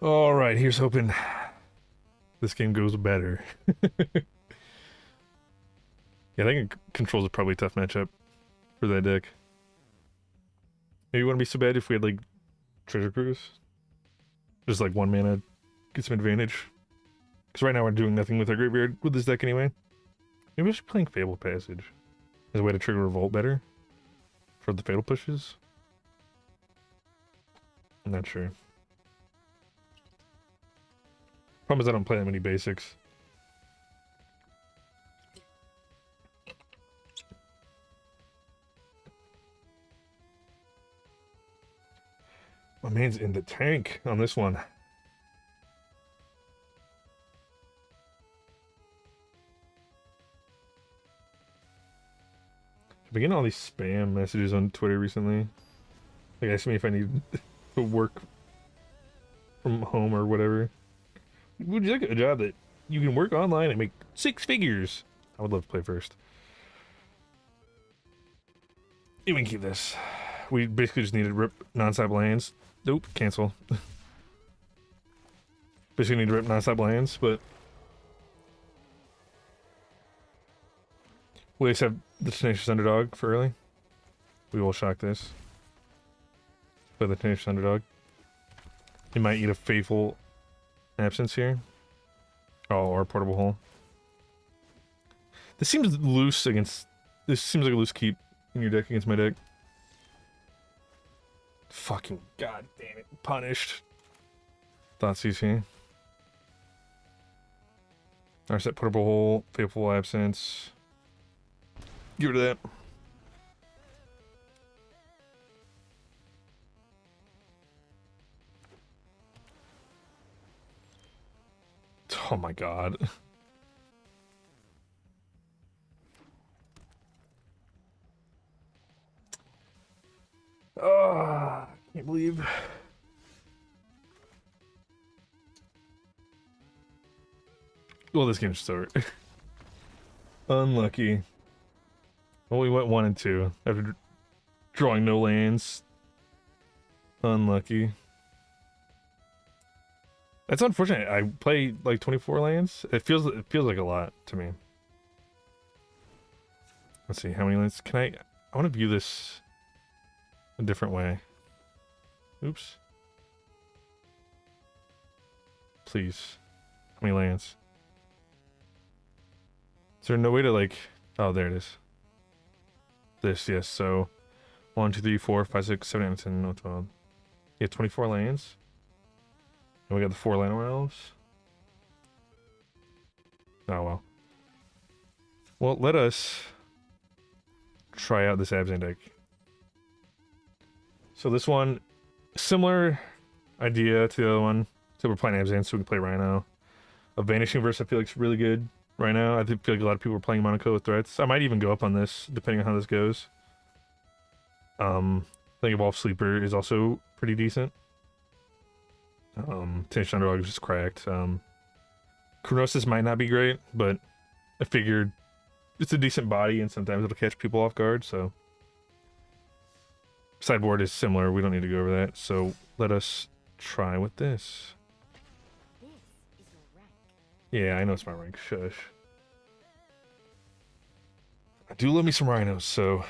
Alright, here's hoping this game goes better. Yeah, I think Control's is probably a tough matchup for that deck. Maybe it wouldn't be so bad if we had, like, Treasure Cruise. Just, like, 1 mana, get some advantage. Because right now we're doing nothing with our graveyard with this deck anyway. Maybe we should play Fable Passage as a way to trigger Revolt better for the fatal pushes. I'm not sure. Problem is I don't play that many basics. My man's in the tank on this one. I've been getting all these spam messages on Twitter recently. Like asking me if I need to work from home or whatever. Would you like a job that you can work online and make 6 figures? I would love to play first. You can keep this. We basically just need to rip non-stop lands. Nope, cancel. Basically need to rip non-stop lands, but we at least have the Tenacious Underdog for early. We will shock this. Play the Tenacious Underdog. He might eat a Faithful Absence here. Oh, or a Portable Hole. This seems loose against... This seems like a loose keep in your deck against my deck. Fucking god damn it. Punished. Thoughtseize. Narset, Portable Hole, Faithful Absence. Get rid of that. Oh my god. Oh, can't believe. Well, this game's just over. Unlucky. Well, we went 1 and 2 after drawing no lands. Unlucky. That's unfortunate. I play like 24 lands. It feels like a lot to me. Let's see how many lands can I want to view this a different way. Oops. Please. How many lands? Is there no way to like... Oh, there it is. This, yes. So 1, 2, 3, 4, 5, 6, 7, 8, 10, 11, 12. Yeah, 24 lands. And we got the 4 Llanowar Elves. Oh, well. Well, let us try out this Abzan deck. So this one, similar idea to the other one. So we're playing Abzan, so we can play Rhino. A Vanishing Verse I feel like is really good. right now. I feel like a lot of people are playing Monaco with threats. I might even go up on this, depending on how this goes. I think Evolve Sleeper is also pretty decent. Tenacious Underdog is just cracked. Chronosis might not be great, but I figured it's a decent body and sometimes it'll catch people off guard, so. Sideboard is similar, we don't need to go over that, so let us try with this. This is your rank. Yeah, I know it's my rank, shush. I do love me some rhinos, so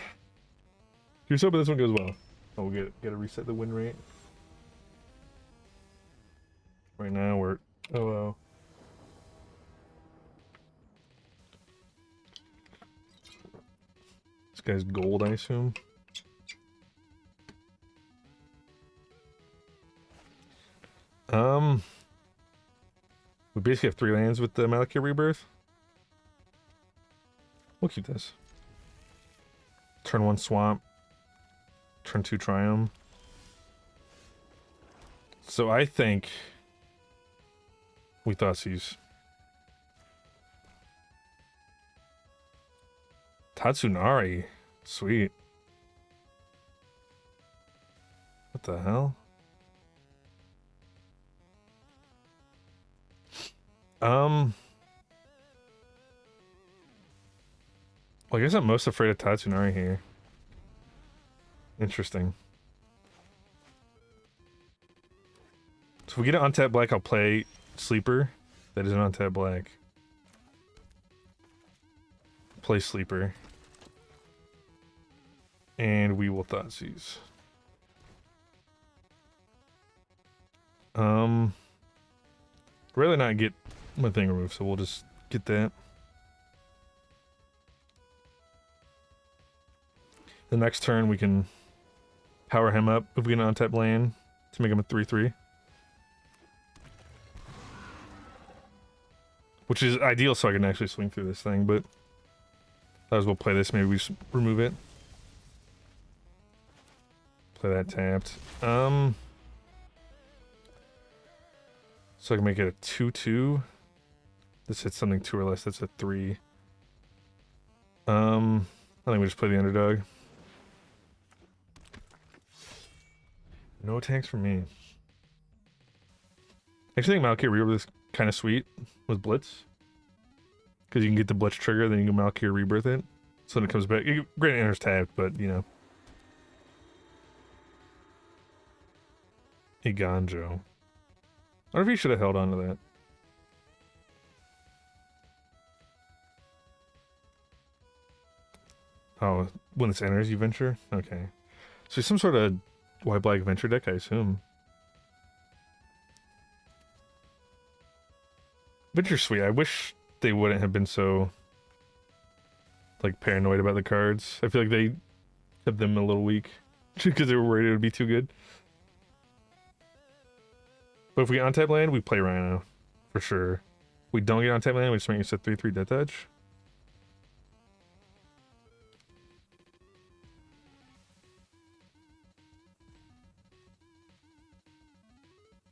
here's hoping this one goes well. Oh, we'll get to reset the win rate. Right now we're 0-0. This guy's gold, I assume. We basically have 3 lands with the Malakir Rebirth. We'll keep this. Turn 1 Swamp. Turn 2 Triumph. So I think we Thoughtseize. Tatsunari. Sweet. What the hell? Well, I guess I'm most afraid of Tatsunari here. Interesting. So if we get an untap black, I'll play Sleeper. That is an untap black. Play Sleeper. And we will Thoughtseize. Rather not get my thing removed, so we'll just get that. The next turn we can power him up if we get an untap land to make him a 3/3. Which is ideal so I can actually swing through this thing, but might as well play this, maybe we just remove it. Play that tapped. So I can make it a 2/2. This hits something 2 or less, that's a 3. I think we just play the underdog. No attacks for me. I actually think Malakir Rebirth is kind of sweet with Blitz. Because you can get the Blitz trigger, then you can Malakir Rebirth it. So when it comes back, granted enters tapped, but you know. Iganjo. I wonder if he should have held on to that. Oh, when this enters, you venture? Okay. So some sort of white-black venture deck, I assume. Venture's sweet. I wish they wouldn't have been so, like, paranoid about the cards. I feel like they kept them a little weak. Because they were worried it would be too good. But if we get untap land, we play Rhino. For sure. If we don't get untap land, we just make it a 3/3 Death Edge.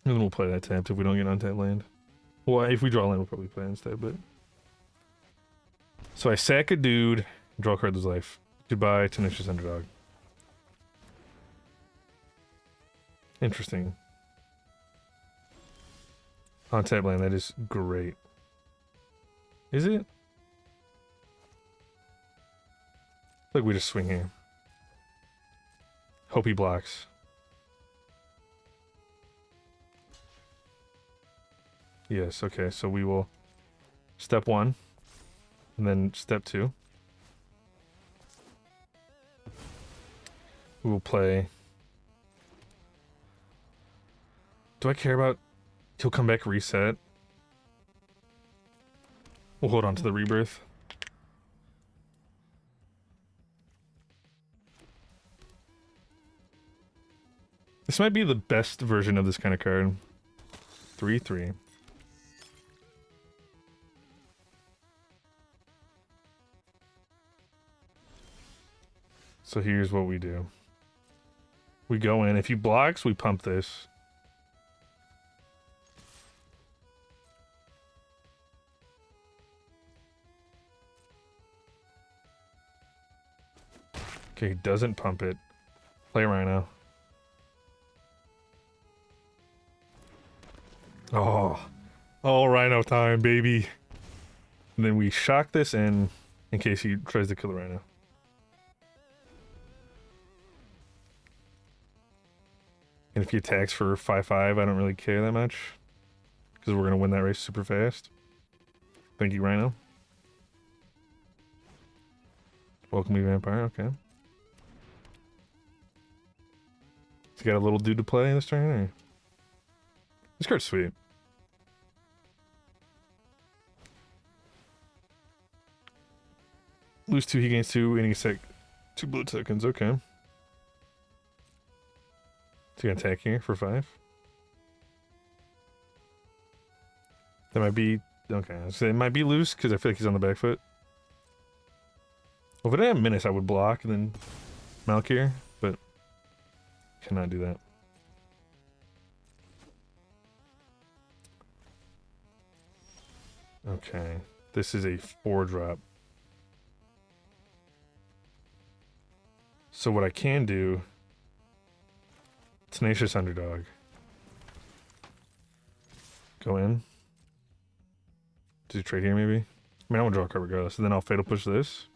And then we'll play that tapped if we don't get untap land. Well, if we draw land, we'll probably play it instead, but... So I sack a dude, draw a card lose life. Goodbye, Tenacious Underdog. Interesting. Untap land, that is great. Is it? Like we just swing here. Hope he blocks. Yes, okay, so we will step 1 and then step 2. We will play. Do I care about he'll come back reset? We'll hold on to the rebirth. This might be the best version of this kind of card. 3/3. So here's what we do. We go in. If he blocks, we pump this. Okay, he doesn't pump it. Play Rhino. Oh. Oh, Rhino time, baby. And then we shock this in case he tries to kill the Rhino. And if he attacks for 5-5, I don't really care that much. Because we're going to win that race super fast. Thank you, Rhino. Welcome me, Vampire. Okay. He's got a little dude to play in this turn, or? This card's sweet. Lose 2, he gains 2, and he gets 2 blood tokens. Okay. So you gonna attack here for 5? That might be... Okay, so it might be loose, because I feel like he's on the back foot. Well, if I didn't have Menace, I would block, and then Malkir, but... Cannot do that. Okay. This is a 4-drop. So what I can do... Tenacious Underdog. Go in. Do you trade here, maybe? I mean, I want to draw a card regardless. And then I'll Fatal Push this.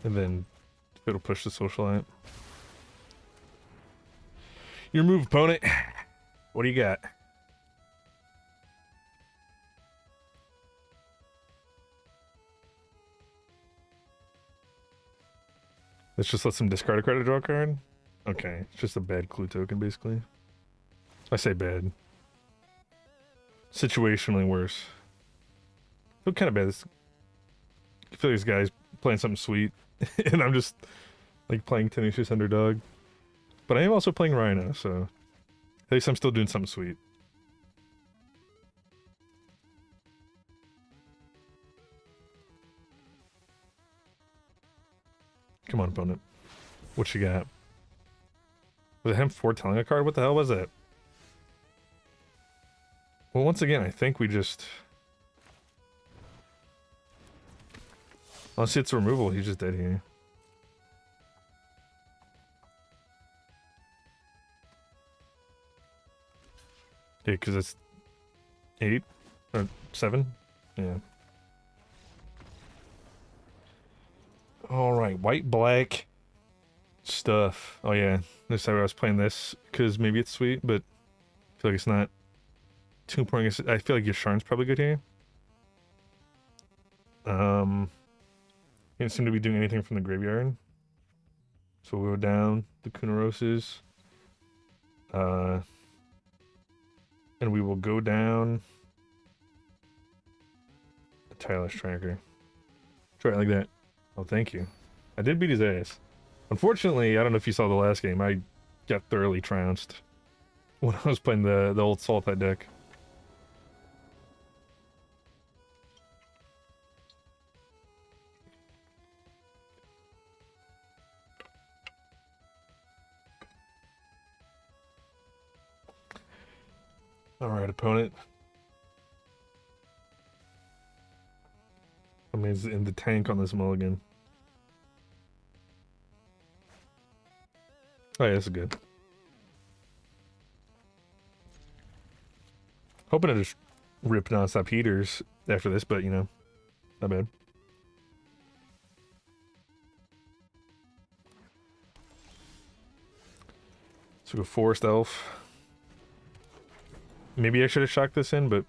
And then Fatal Push the Socialite. Your move, opponent. What do you got? Let's just let them discard a card to draw a card? Okay, it's just a bad clue token, basically. I say bad. Situationally worse. I feel kind of bad. I feel like this guy's playing something sweet, and I'm just, like, playing Tenacious Underdog. But I am also playing Rhino, so at least I'm still doing something sweet. Come on, opponent. What you got? Was it him foretelling a card? What the hell was that? Well, once again, I think we just... Unless it's removal, he's just dead here. Yeah, because it's 8 or 7. Yeah. All right, white, black stuff. Oh yeah, this time I was playing this because maybe it's sweet, but I feel like it's not too important. I feel like your Sharn's probably good here. He didn't seem to be doing anything from the graveyard, so we'll go down the Kunaroses. And we will go down the Tireless Tracker. Try it like that. Oh, thank you. I did beat his ass. Unfortunately, I don't know if you saw the last game, I got thoroughly trounced when I was playing the old Sultai deck. Alright, opponent. I mean, he's in the tank on this mulligan. Oh yeah, this is good. Hoping to just rip nonstop heaters after this, but you know, not bad. So go Forest Elf. Maybe I should have shocked this in, but...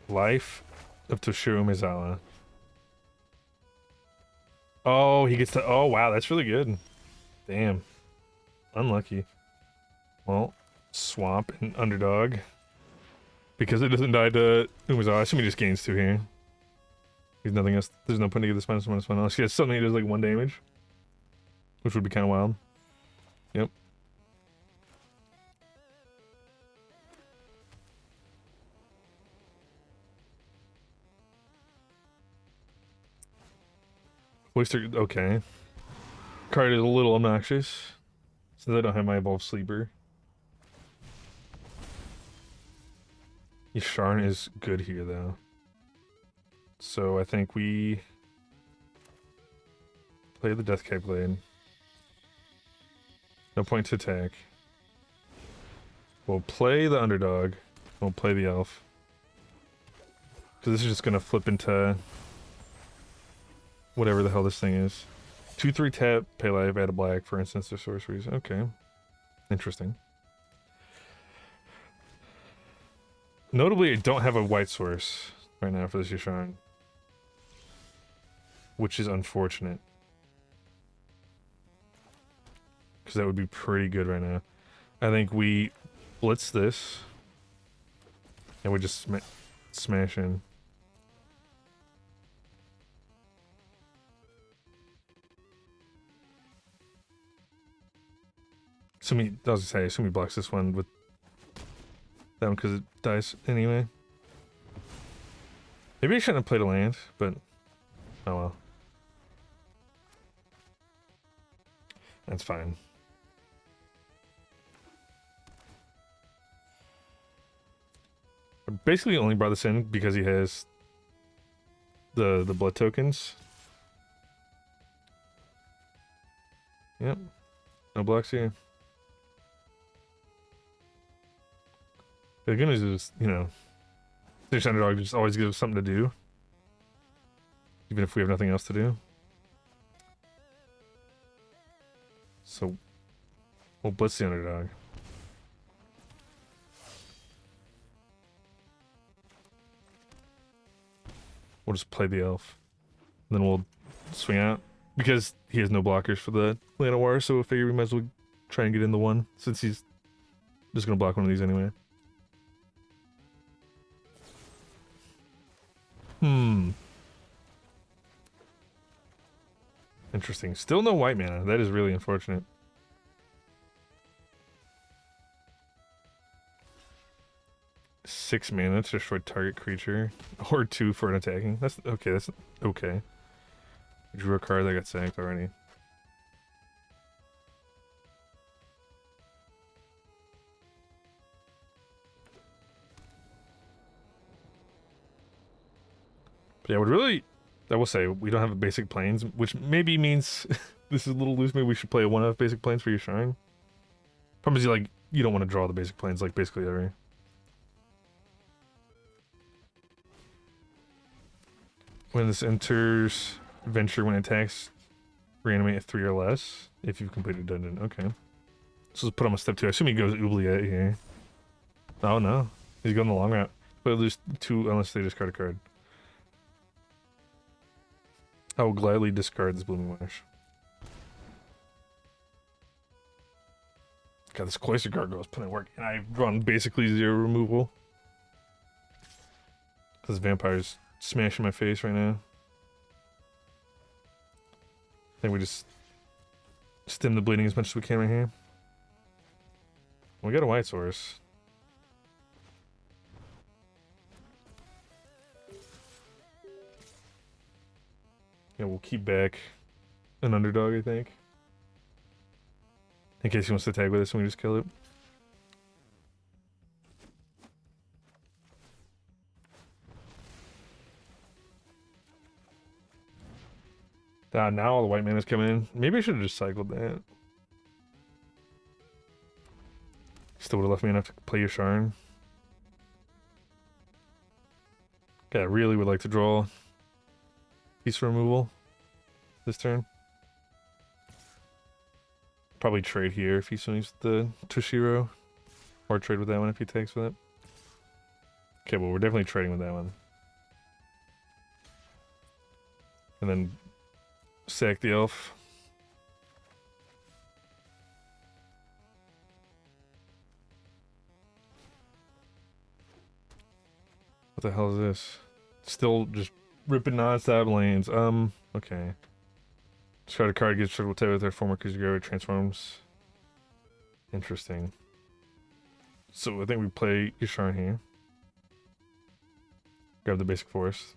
Life of Toshiro Mizawa. Oh, he gets to... Oh, wow, that's really good. Damn. Unlucky. Well, Swamp and Underdog. Because it doesn't die to Umezawa, I assume he just gains 2 here. There's nothing else. There's no point to get this -1/-1 unless he has something that does like 1 damage. Which would be kind of wild. Yep. Oyster, okay. Card is a little obnoxious, since I don't have my Evolved Sleeper. Yasharn is good here, though. So I think we play the Deathcap Blade. No point to attack. We'll play the Underdog. We'll play the Elf. Because this is just going to flip into whatever the hell this thing is. 2/3 tap, pay life, add a black for instance or sorceries. Okay. Interesting. Notably, I don't have a white source right now for this Yasharn. Which is unfortunate. Because that would be pretty good right now. I think we blitz this. And we just smash in. I was gonna say, I assume he blocks this one with that one because it dies anyway. Maybe I shouldn't have played a land, but oh well. That's fine. I basically only brought this in because he has the blood tokens. Yep. No blocks here. The good news is, you know, this Underdog just always gives us something to do. Even if we have nothing else to do. So, we'll blitz the Underdog. We'll just play the Elf. And then we'll swing out. Because he has no blockers for the Land of War, so I figure we might as well try and get in the one, since he's just going to block one of these anyway. Interesting. Still no white mana. That is really unfortunate. Six mana to destroy target creature. Or 2 for an attacking. That's okay. That's okay. Drew a card that got sacked already. But yeah, I will say, we don't have a basic planes, which maybe means this is a little loose. Maybe we should play a 1-of basic planes for your shrine. Problem is, you don't want to draw the basic planes like basically ever. When this enters Venture, when it attacks, reanimate at 3 or less if you've completed dungeon. Okay. So let's put him on step 2. I assume he goes Oubliette here. Oh no. He's going the long route. But lose 2 unless they discard a card. I will gladly discard this Blooming Marsh. God, this Cloister Gargoyle is putting in work, and I run basically 0 removal. Because Vampire's smashing my face right now. I think we just stem the bleeding as much as we can right here. We got a white source. Yeah, we'll keep back an Underdog, I think. In case he wants to tag with us and we just kill it. Now all the white mana's coming in. Maybe I should have just cycled that. Still would have left me enough to play Yasharn. Okay, I really would like to draw piece removal this turn. Probably trade here if he swings the Toshiro. Or trade with that one if he takes with it. Okay, well we're definitely trading with that one. And then sack the elf. What the hell is this? Still just ripping non-stop lanes. Okay. Discard a card, gets traded with their former Kuzugari transforms. Interesting. So I think we play Yasharn here. Grab the basic force.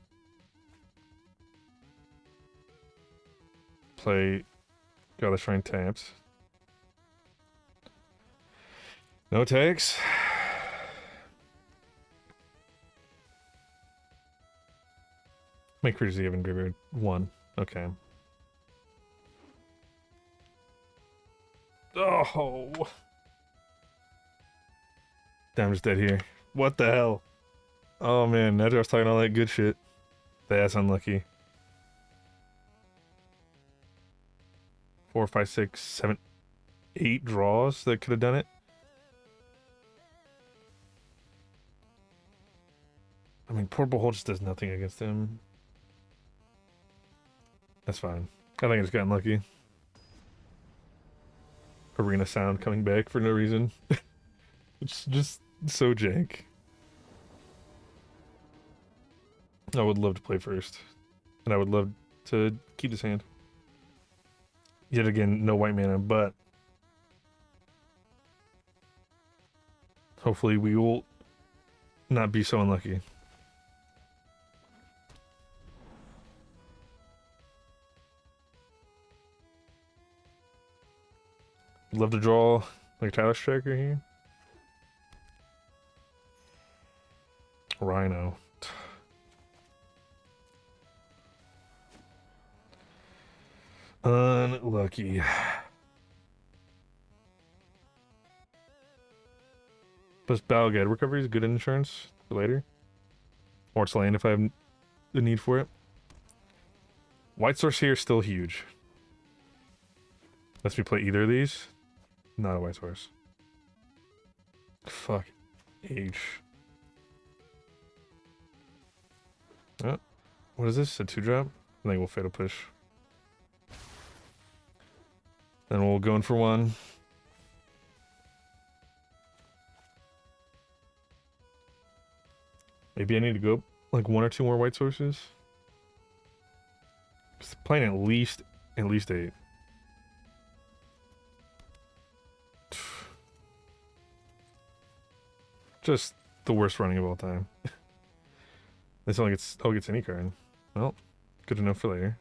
play Got the Shrine tapped. No takes. Make creatures you have in graveyard 1. Okay. Oh! Damn, I'm just dead here. What the hell? Oh man, now I was talking all that good shit. That's unlucky. 4, 5, 6, 7, 8 draws that could have done it. I mean, Portable Hole just does nothing against him. That's fine. I think I just got unlucky. Arena sound coming back for no reason. It's just so jank. I would love to play first. And I would love to keep this hand. Yet again, no white mana, but hopefully we will not be so unlucky. Love to draw like a Tyler Striker here. Rhino. Unlucky. Plus Balgad recovery is good insurance for later. Or it's land if I have the need for it. White source here is still huge. Lets me play either of these. Not a white source. Fuck. H. Oh, what is this? A 2-drop? I think we'll Fatal Push. Then we'll go in for 1. Maybe I need to go like 1 or 2 more white sources. Just playing at least 8. Just the worst running of all time. This only gets any card. Well, good enough for later.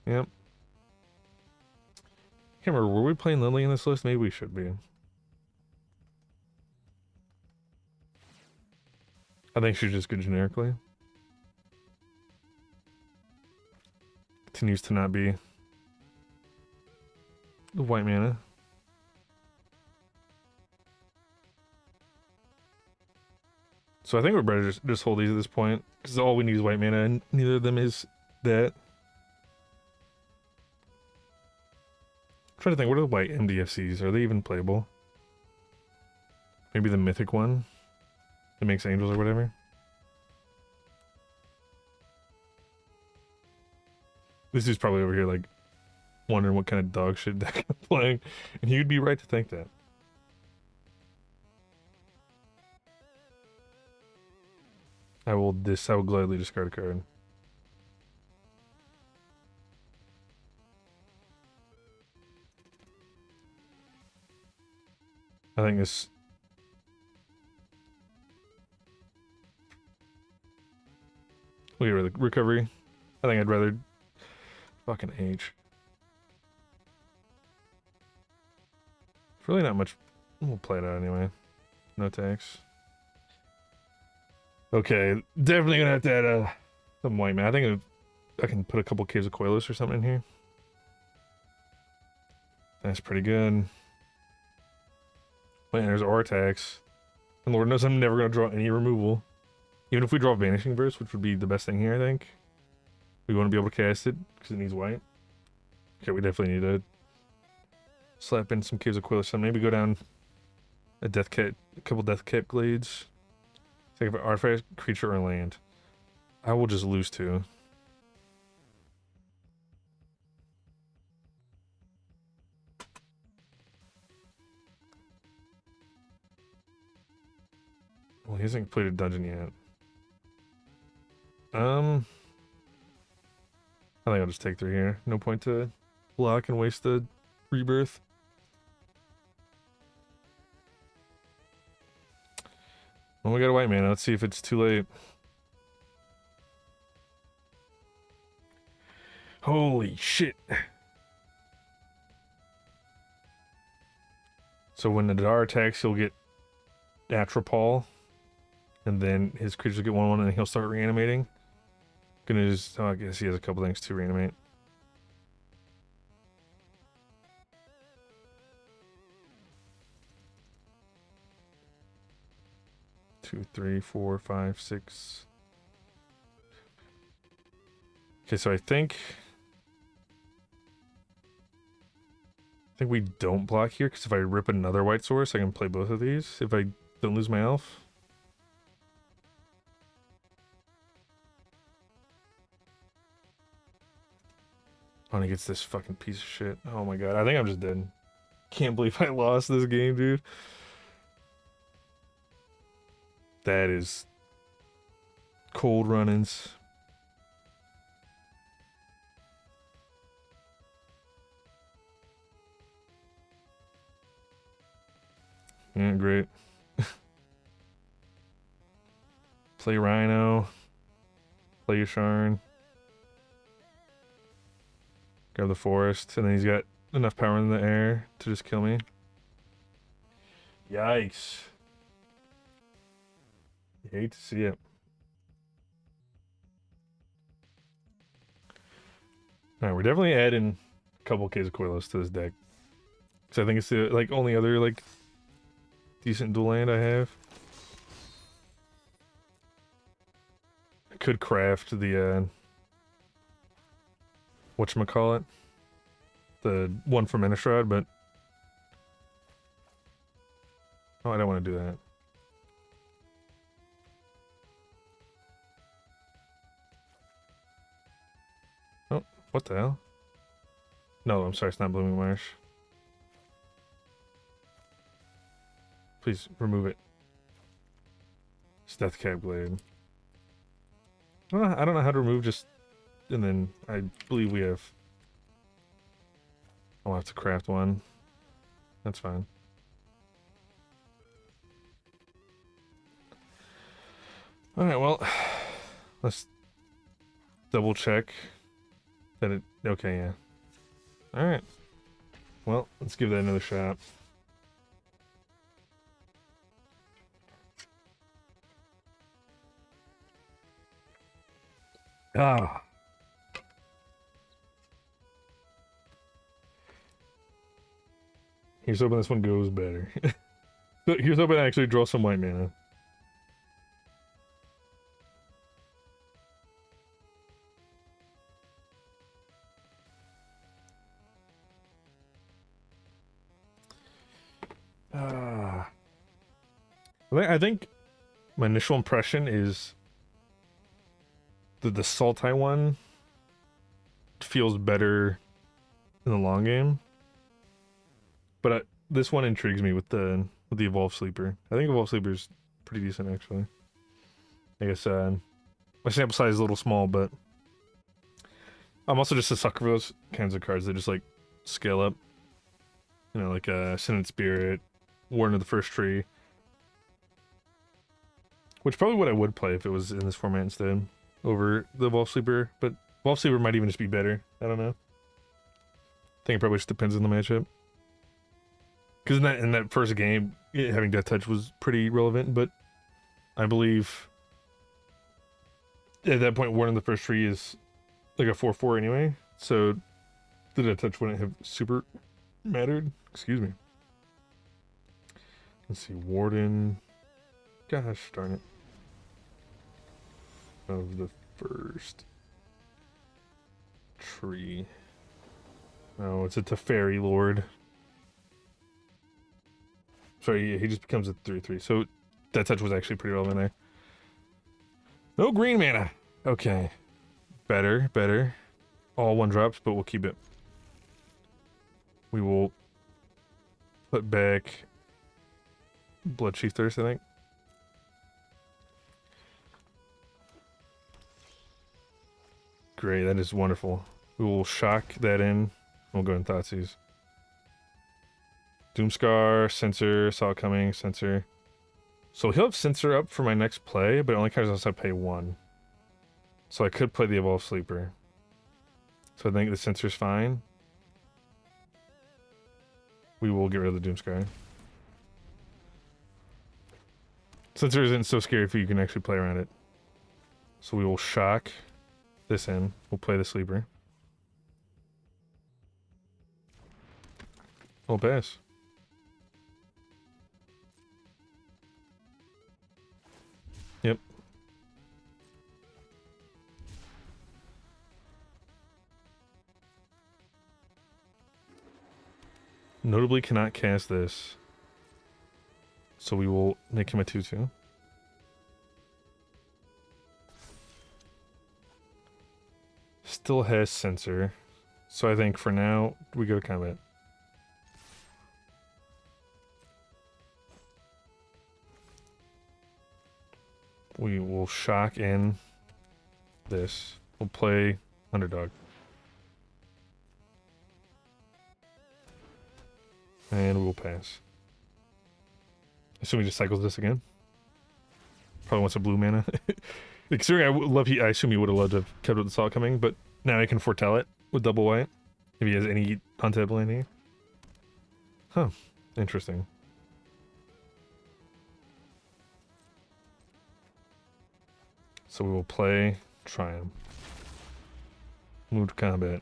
Yep. Can't remember, were we playing Lily in this list? Maybe we should be. I think she's just good generically. Continues to not be the white mana. So I think we're better just hold these at this point, because all we need is white mana, and neither of them is that. I'm trying to think, what are the white MDFCs? Are they even playable? Maybe the mythic one that makes angels or whatever. This dude's probably over here like wondering what kind of dog shit deck I'm playing, and you'd be right to think that. I will gladly discard a card. I think this... We'll get rid of the recovery. I think I'd rather... Fucking H. It's really not much... We'll play it out anyway. No tax. Okay, definitely gonna have to add some white man. I think I can put a couple Caves of Coilus or something in here. That's pretty good. Man, there's Aura tax. And Lord knows I'm never gonna draw any removal. Even if we draw Vanishing Verse, which would be the best thing here, I think. We want to be able to cast it, because it needs white. Okay, we definitely need to slap in some Caves of Coilus. So maybe go down a couple Death Cap Glades. Take an artifact, creature, or land. I will just lose 2. Well, he hasn't completed dungeon yet. I think I'll just take 3 here. No point to block and waste the rebirth. Well, we got a white mana. Let's see if it's too late. Holy shit. So when the Nadar attacks, he'll get Atropal. And then his creatures will get 1/1 and he'll start reanimating. Gonna just, oh, I guess he has a couple things to reanimate. Two, three, four, five, six. Okay, so I think we don't block here, because if I rip another white source, I can play both of these if I don't lose my elf. Oh, and he gets this fucking piece of shit. Oh my god, I think I'm just dead. Can't believe I lost this game, dude. That is cold run-ins. Yeah, great. Play Rhino. Play Yasharn. Grab the forest, and then he's got enough power in the air to just kill me. Yikes. You hate to see it. Alright, we're definitely adding a couple K's of Coilos to this deck. Because I think it's the like only other like decent dual land I have. I could craft the whatchamacallit? The one from Innistrad, but oh, I don't want to do that. Oh, what the hell? No, I'm sorry, it's not Blooming Marsh. Please remove it. It's Deathcap Blade. Well, I don't know how to remove just... And then I believe we have... I'll have to craft one. That's fine. Alright, well... Let's double check that it... Okay, yeah. Alright. Well, let's give that another shot. Ah. Here's hoping this one goes better. Here's hoping I actually draw some white mana. I think my initial impression is the Sultai one feels better in the long game, but this one intrigues me with the Evolve Sleeper. I think Evolve Sleeper is pretty decent actually. I guess my sample size is a little small, but I'm also just a sucker for those kinds of cards that just like scale up. You know, like Ascendant Spirit, Warden of the First Tree. Which probably what I would play if it was in this format instead, over the Evolve Sleeper, but Evolve Sleeper might even just be better. I don't know. I think it probably just depends on the matchup. Because in that first game, having Death Touch was pretty relevant, but I believe at that point, Warden of the First Tree is like a 4/4 anyway, so the Death Touch wouldn't have super mattered. Excuse me. Let's see, Warden. Gosh darn it. Of the First Tree. No, it's a Teferi Lord. Sorry, he just becomes a 3/3. So that touch was actually pretty relevant there. No green mana. Okay. Better. All 1-drops, but we'll keep it. We will put back Bloodchief Thirst, I think. Great, that is wonderful. We will shock that in. We'll go in Thoughtseize. Doomscar, Censor, saw it coming, Censor. So he'll have Censor up for my next play, but it only counts unless I pay 1. So I could play the Evolved Sleeper. So I think the Censor's fine. We will get rid of the Doomscry. Censor isn't so scary if you can actually play around it. So we will shock this in. We'll play the Sleeper. We'll pass. Yep. Notably cannot cast this. So we will make him a 2/2. Still has Censor. So I think for now, we go to combat. We will shock in this. We'll play Underdog. And we'll pass. Assume he just cycles this again. Probably wants a blue mana. Considering I assume he would have loved to have kept with the Salt coming, but now I can foretell it with double white. If he has any untapped land here. Huh. Interesting. So we will play Triumph. Move to combat.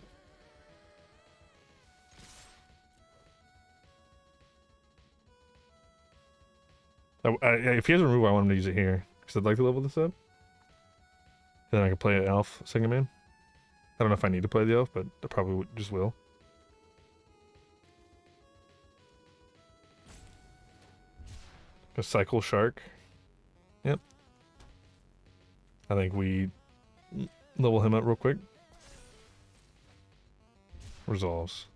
If he has a remove, I want him to use it here. Because I'd like to level this up. And then I can play an elf second man. I don't know if I need to play the elf, but I probably just will. A cycle shark. Yep. I think we level him up real quick. Resolves.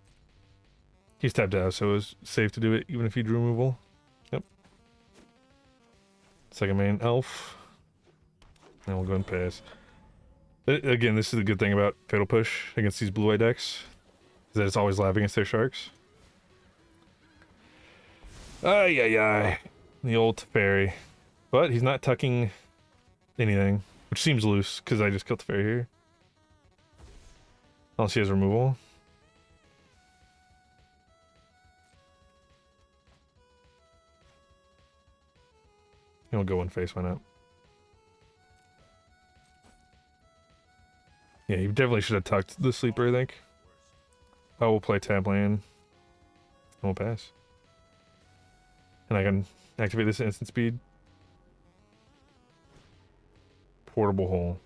He's tapped out, so it was safe to do it even if he drew removal. Yep. Second main elf. And we'll go and pass. Again, this is the good thing about Fatal Push against these blue-eye decks. Is that it's always live against their sharks. Ay. The old Teferi. But he's not tucking anything. Which seems loose, because I just killed Teferi here. Unless he has removal. He'll go one face, why not? Yeah, you definitely should have tucked the Sleeper, I think. I will play tap land. And we'll pass. And I can activate this at instant speed. Portable hole.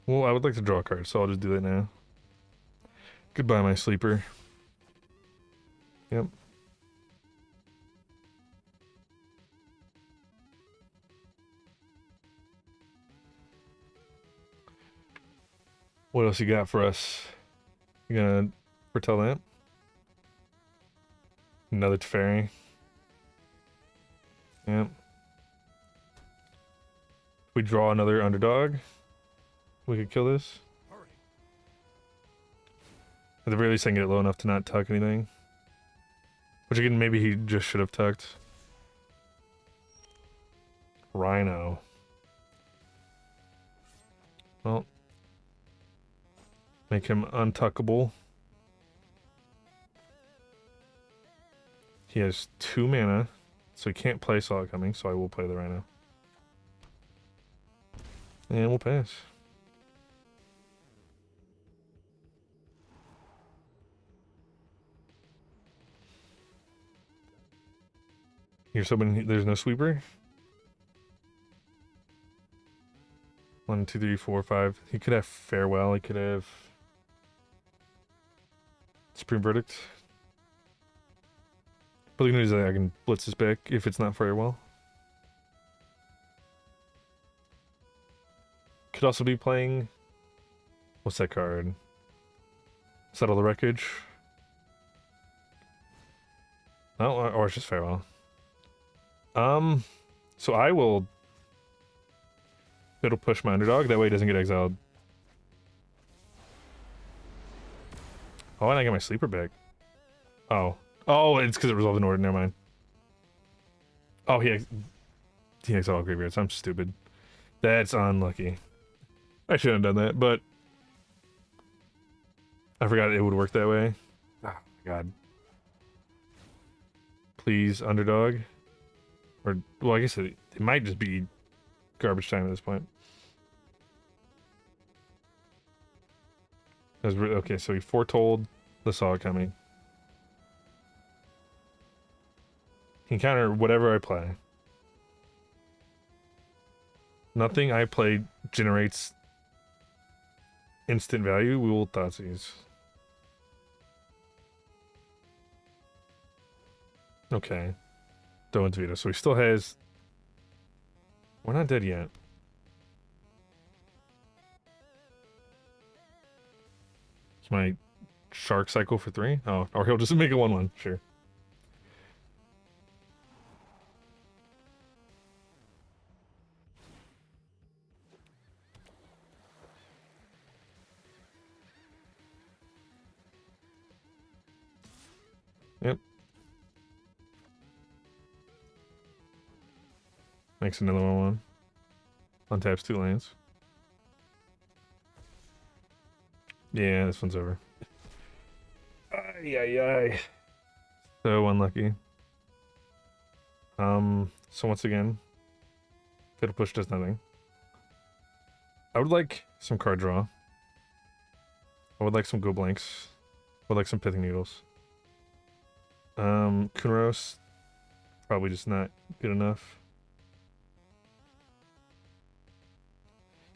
Well, I would like to draw a card, so I'll just do that now. Goodbye, my Sleeper. Yep. What else you got for us? You gonna foretell that? Another Teferi. Yep. If we draw another Underdog, we could kill this. At the very least, I can get it low enough to not tuck anything. Which again, maybe he just should have tucked. Rhino. Well. Make him untuckable. He has 2 mana, so he can't play Saw It Coming, so I will play the Rhino. And we'll pass. Here's hoping there's no sweeper. 1, 2, 3, 4, 5. He could have Farewell. He could have Supreme Verdict. But the good news is that I can blitz this back if it's not Farewell. Could also be playing... What's that card? Settle the Wreckage. Oh, or it's just Farewell. So I will... It'll push my Underdog, that way he doesn't get exiled. Oh, and I get my Sleeper back. Oh. Oh, it's because it resolved in order. Never mind. Oh, he has all graveyards. I'm stupid. That's unlucky. I shouldn't have done that, but I forgot it would work that way. Oh my god. Please, underdog. Or, well, I guess it might just be garbage time at this point. Okay, so he foretold the saw coming. He can counter whatever I play. Nothing I play generates instant value. We will Thoughtseize. Okay. Doan's Veto. So he still has... We're not dead yet. It's my Shark Cycle for 3? Oh, or he'll just make a 1-1. Sure. Yep. Makes another 1-1. Untaps 2 lands. Yeah, this one's over. Ay, ay, ay. So unlucky. So once again, Fatal Push does nothing. I would like some card draw. I would like some Go Blanks. I would like some Pithing Needles. Kunaros, probably just not good enough.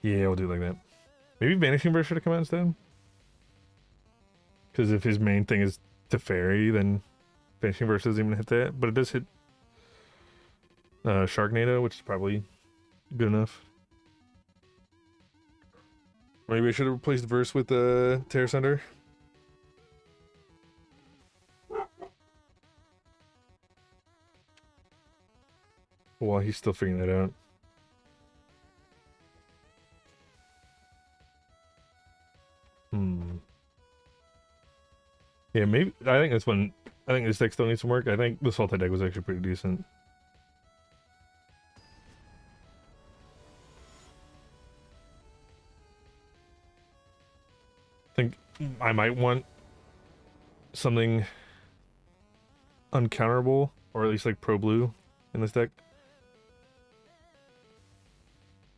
Yeah, we'll do it like that. Maybe Vanishing Bird should have come out instead. Because if his main thing is Teferi, then Vanishing Bird doesn't even hit that. But it does hit Sharknado, which is probably good enough. Maybe I should have replaced Verse with Terra Sunder. While he's still figuring that out. Yeah, maybe. I think this one. I think this deck still needs some work. I think the Sultai deck was actually pretty decent. I think I might want something uncounterable, or at least like pro blue in this deck.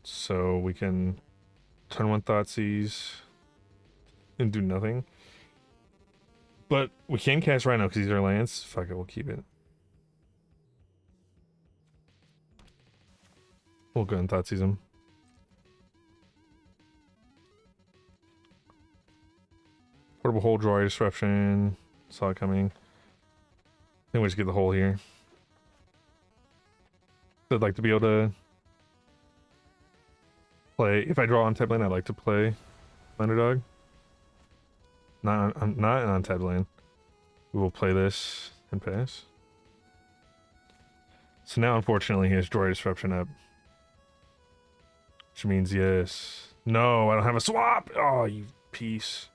So we can turn 1 Thoughtseize and do nothing. But we can cast Rhino because these are lands. Fuck it, we'll keep it. We'll go and Thoughtseize him. Portable Hole, Draw Disruption. Saw it coming. I think we just get the hole here. I'd like to be able to play. If I draw on tap lane, I'd like to play Underdog. Not on tap lane. We will play this and pass. So now, unfortunately, he has Draw Disruption up. Which means yes. No, I don't have a swap! Oh, you piece.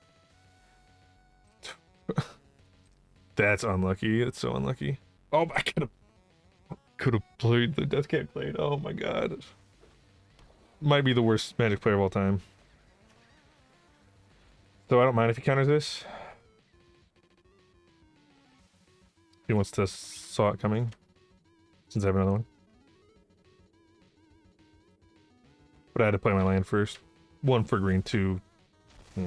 That's unlucky. It's so unlucky. Oh, I could have played the Death Cat Blade. Oh my god. Might be the worst Magic player of all time. So I don't mind if he counters this. He wants to saw it coming. Since I have another one. But I had to play my land first. 1 for green, 2. Yeah.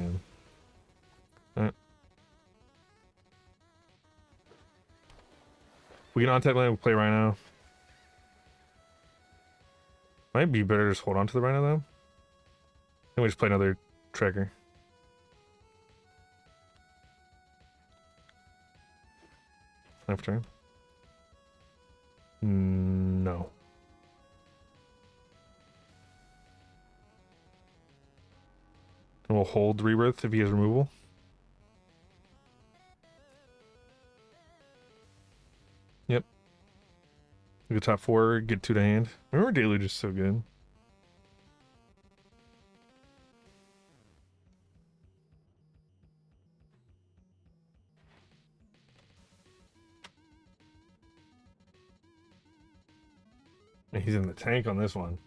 Alright. We can on-tap land, we'll play Rhino. Might be better to just hold on to the Rhino though. Then we just play another tracker. Half turn. No. And we'll hold Rebirth if he has removal. Yep. We go top 4, get 2 to hand. Remember Deluge is so good. And he's in the tank on this one.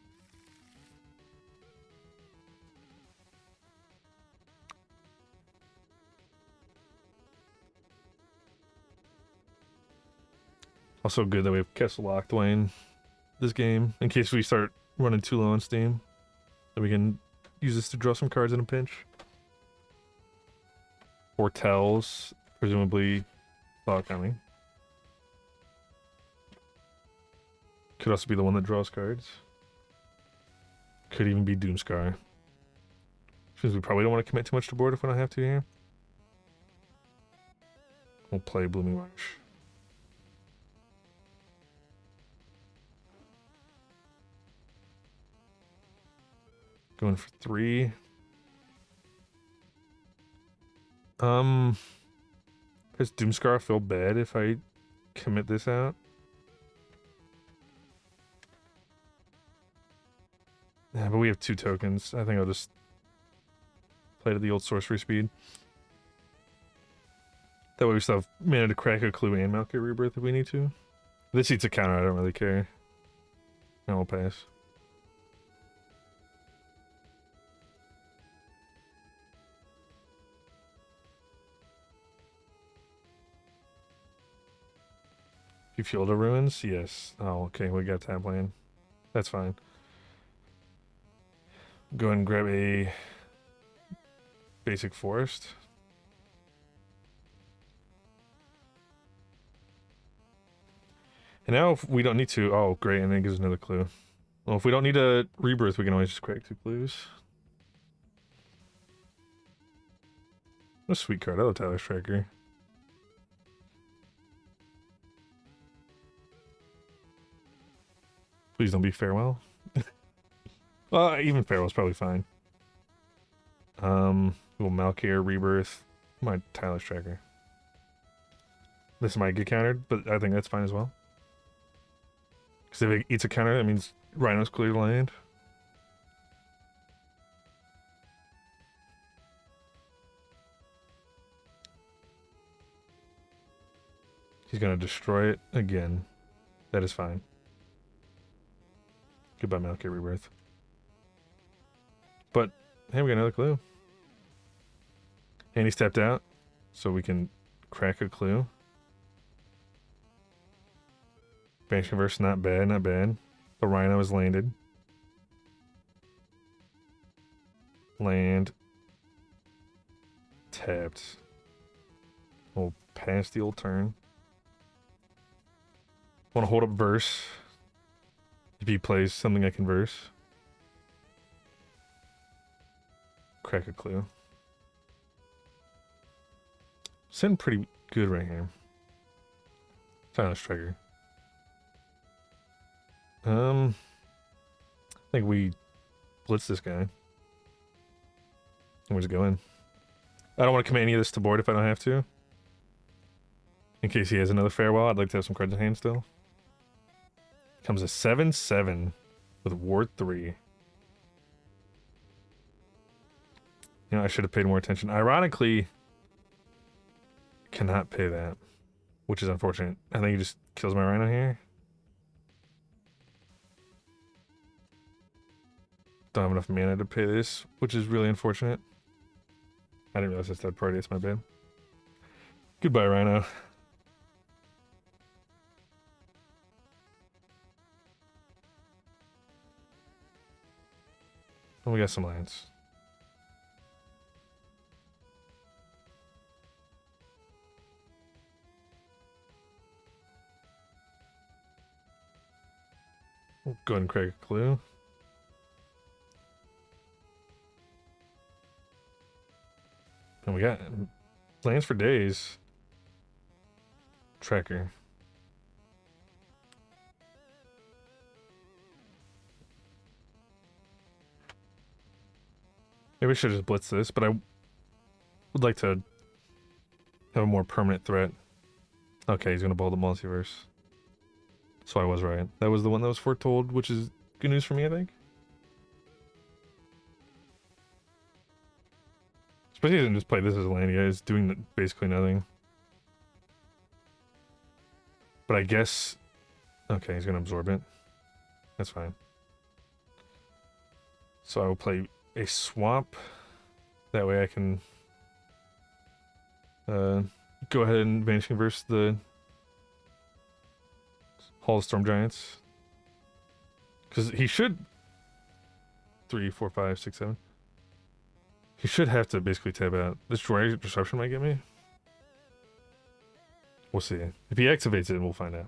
Also good that we have Castle locked Dwayne this game in case we start running too low on steam. Then we can use this to draw some cards in a pinch. Foretells, presumably thought coming. Could also be the one that draws cards. Could even be Doomscar. Since we probably don't want to commit too much to board if we don't have to here. We'll play Blooming Marsh. Going for 3. Does Doomscar feel bad if I commit this out? Yeah, but we have 2 tokens. I think I'll just play to the old sorcery speed. That way we still have mana to crack a clue and Malkia Rebirth if we need to. If this eats a counter, I don't really care. And we'll pass. You Field of Ruins? Yes. Oh, okay, we got tap land. That's fine. Go ahead and grab a basic forest. And now if we don't need to... Oh, great, and then it gives another clue. Well, if we don't need a rebirth, we can always just crack 2 clues. What a sweet card. I love Tyler Striker. Please don't be Farewell. Well, even Farewell's probably fine. Little Malkia Rebirth. My Tyler Striker. This might get countered, but I think that's fine as well. Because if it eats a counter, that means Rhino's cleared land. He's going to destroy it again. That is fine. Goodbye, Malkia Rebirth. But, hey, we got another clue. And he stepped out, so we can crack a clue. Banish Converse, not bad, not bad. The Rhino is landed. Land. Tapped. We'll pass the old turn. Want to hold up Verse. If he plays something I can verse. Crack a clue. Sitting pretty good right here. Silence Trigger. I think we blitz this guy. And we just go in. I don't want to commit any of this to board if I don't have to. In case he has another Farewell, I'd like to have some cards in hand still. Comes a 7/7 with Ward 3. You know, I should have paid more attention. Ironically, cannot pay that, which is unfortunate. I think he just kills my Rhino here. Don't have enough mana to pay this, which is really unfortunate. I didn't realize that's third party. It's my bad. Goodbye, Rhino. Oh, we got some lands. We'll go ahead and crack a clue. And we got lands for days. Tracker. Maybe I should just blitz this, but I would like to have a more permanent threat. Okay, he's gonna ball the multiverse. So I was right. That was the one that was foretold, which is good news for me, I think. Especially he didn't just play this as a land, he's doing basically nothing. But I guess... Okay, he's gonna absorb it. That's fine. So I will play a swamp. That way I can go ahead and Vanish Converse the Hall of Storm Giants. Because he should 3, 4, 5, 6, 7. He should have to basically tab out. This Destroyer Disruption might get me. We'll see. If he activates it, we'll find out.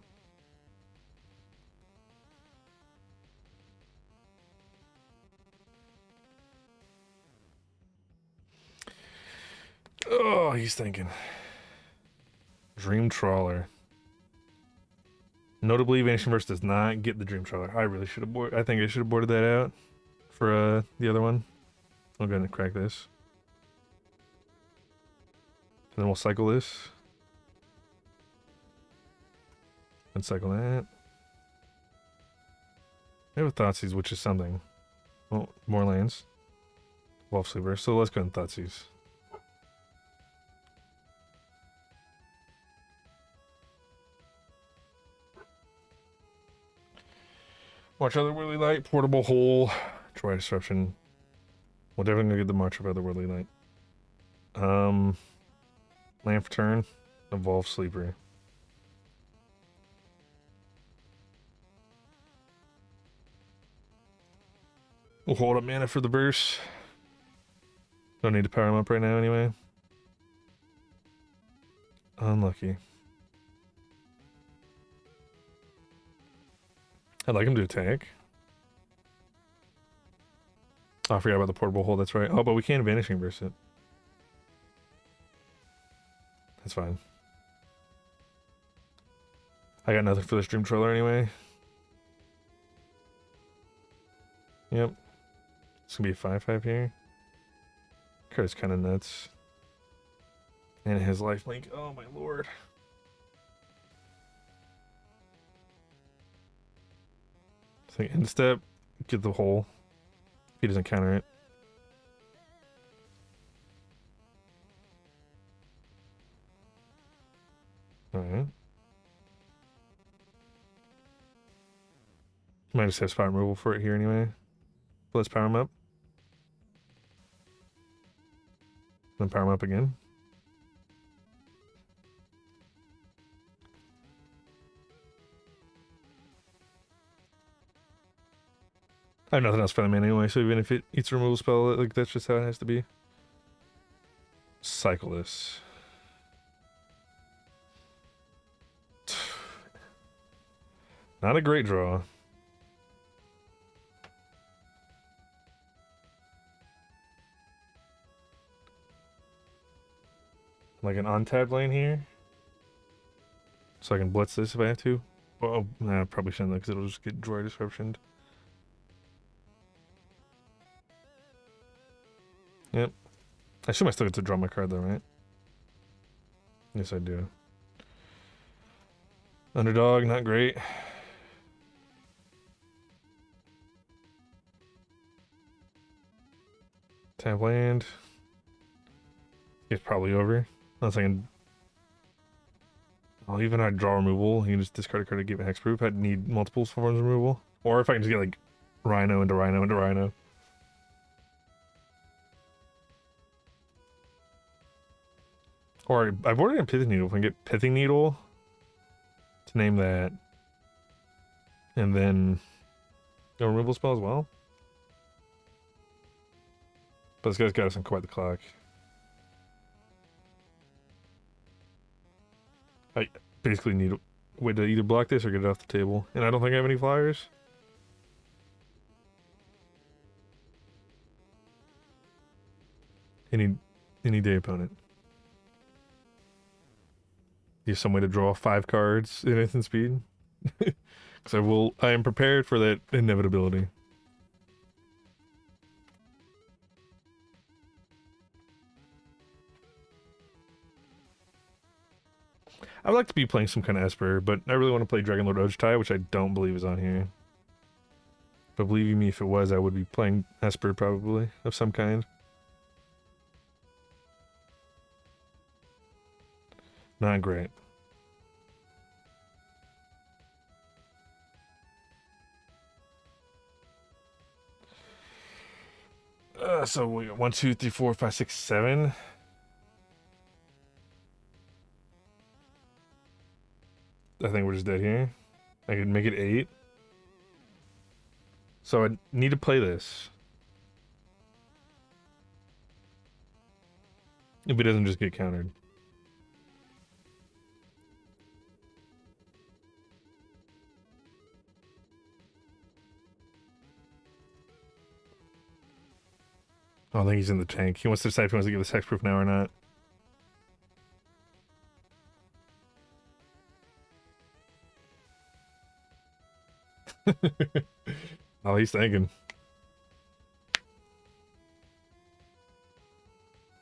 Oh, he's thinking. Dream Trawler. Notably, Vanishing Verse does not get the Dream Trawler. I really should have boarded. I think I should have boarded that out for the other one. I'll go ahead and crack this. And then we'll cycle this. And cycle that. I have a Thoughtseize, which is something. Oh, more lands. Wolf Sleeper. So let's go and Thoughtseize. Watch Otherworldly Light, Portable Hole, Troy Disruption. We'll definitely get the March of Otherworldly Light. Land for turn, Evolve Sleeper. We'll hold up mana for the verse. Don't need to power him up right now anyway. Unlucky. I'd like him to attack. Oh, I forgot about the portable hole, that's right. Oh, but we can't Vanishing Verse it. That's fine. I got nothing for this Dream Trawler anyway. Yep. It's gonna be a 5/5 here. Card is kind of nuts. And it has lifelink. Oh my lord. I think end step, get the hole. He doesn't counter it. Alright. Might just have spot removal for it here anyway. But let's power him up. Then power him up again. I have nothing else for the mana anyway, so even if it eats a removal spell, like that's just how it has to be. Cycle this. Not a great draw. Like an untapped lane here. So I can blitz this if I have to. Well, nah, probably shouldn't because it'll just get Droid Disruptioned. Yep. I assume I still get to draw my card though, right? Yes, I do. Underdog, not great. Tap land. It's probably over. Unless I can... Well, even if I draw removal, you can just discard a card to give it hexproof. I'd need multiple forms of removal. Or if I can just get like Rhino into Rhino into Rhino. Or I've ordered a Pithing Needle. If I can get Pithing Needle to name that. And then a removal spell as well. But this guy's got us on quite the clock. I basically need a way to either block this or get it off the table. And I don't think I have any flyers. Any day opponent. You have some way to draw 5 cards in instant speed? Because I am prepared for that inevitability. I would like to be playing some kind of Esper, but I really want to play Dragonlord Ojtai, which I don't believe is on here. But believe me, if it was, I would be playing Esper probably, of some kind. Not great. So we got 1, 2, 3, 4, 5, 6, 7. I think we're just dead here. I could make it 8. So I need to play this. If it doesn't just get countered. I don't think he's in the tank. He wants to decide if he wants to give us hexproof now or not. Oh, he's thinking.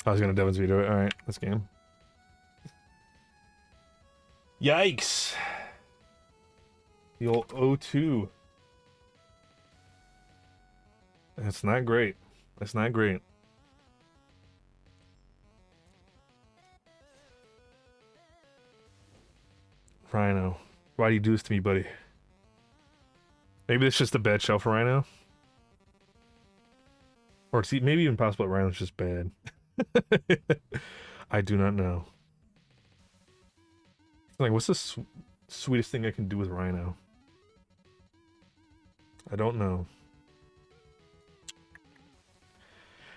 I was gonna Devin's veto it. Alright, this game. Yikes! The old 0-2. That's not great. That's not great. Rhino. Why do you do this to me, buddy? Maybe it's just a bad shell for Rhino. Or see, maybe even possible that Rhino's just bad. I do not know. Like, what's the sweetest thing I can do with Rhino? I don't know.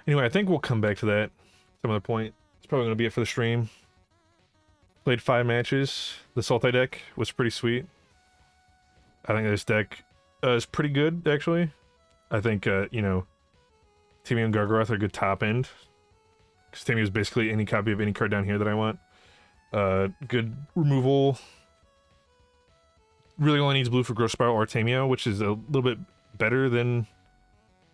Anyway, I think we'll come back to that some other point. It's probably going to be it for the stream. Played 5 matches. The Sultai deck was pretty sweet. I think this deck is pretty good, actually. I think, you know, Timmy and Gargaroth are a good top end. Because Timmy is basically any copy of any card down here that I want. Good removal. Really only needs blue for Growth Spiral or Tameo, which is a little bit better than...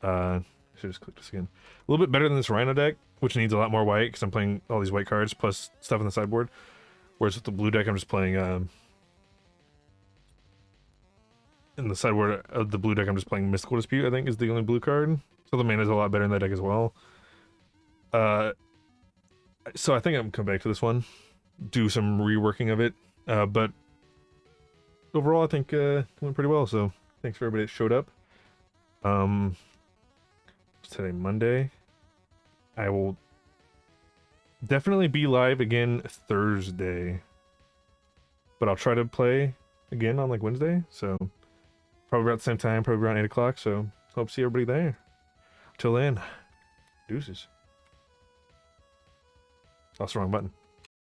I should just click this again. A little bit better than this Rhino deck, which needs a lot more white, because I'm playing all these white cards, plus stuff on the sideboard. Whereas with the blue deck, I'm just playing... in the sideboard of the blue deck, I'm just playing Mystical Dispute, I think, is the only blue card. So the mana is a lot better in that deck as well. So I think I'm gonna come back to this one, do some reworking of it, but overall I think it went pretty well. So thanks for everybody that showed up. It's today Monday. I will definitely be live again Thursday, but I'll try to play again on like Wednesday. So probably around the same time, probably around 8 o'clock. So hope to see everybody there. Till then, deuces. That's the wrong button.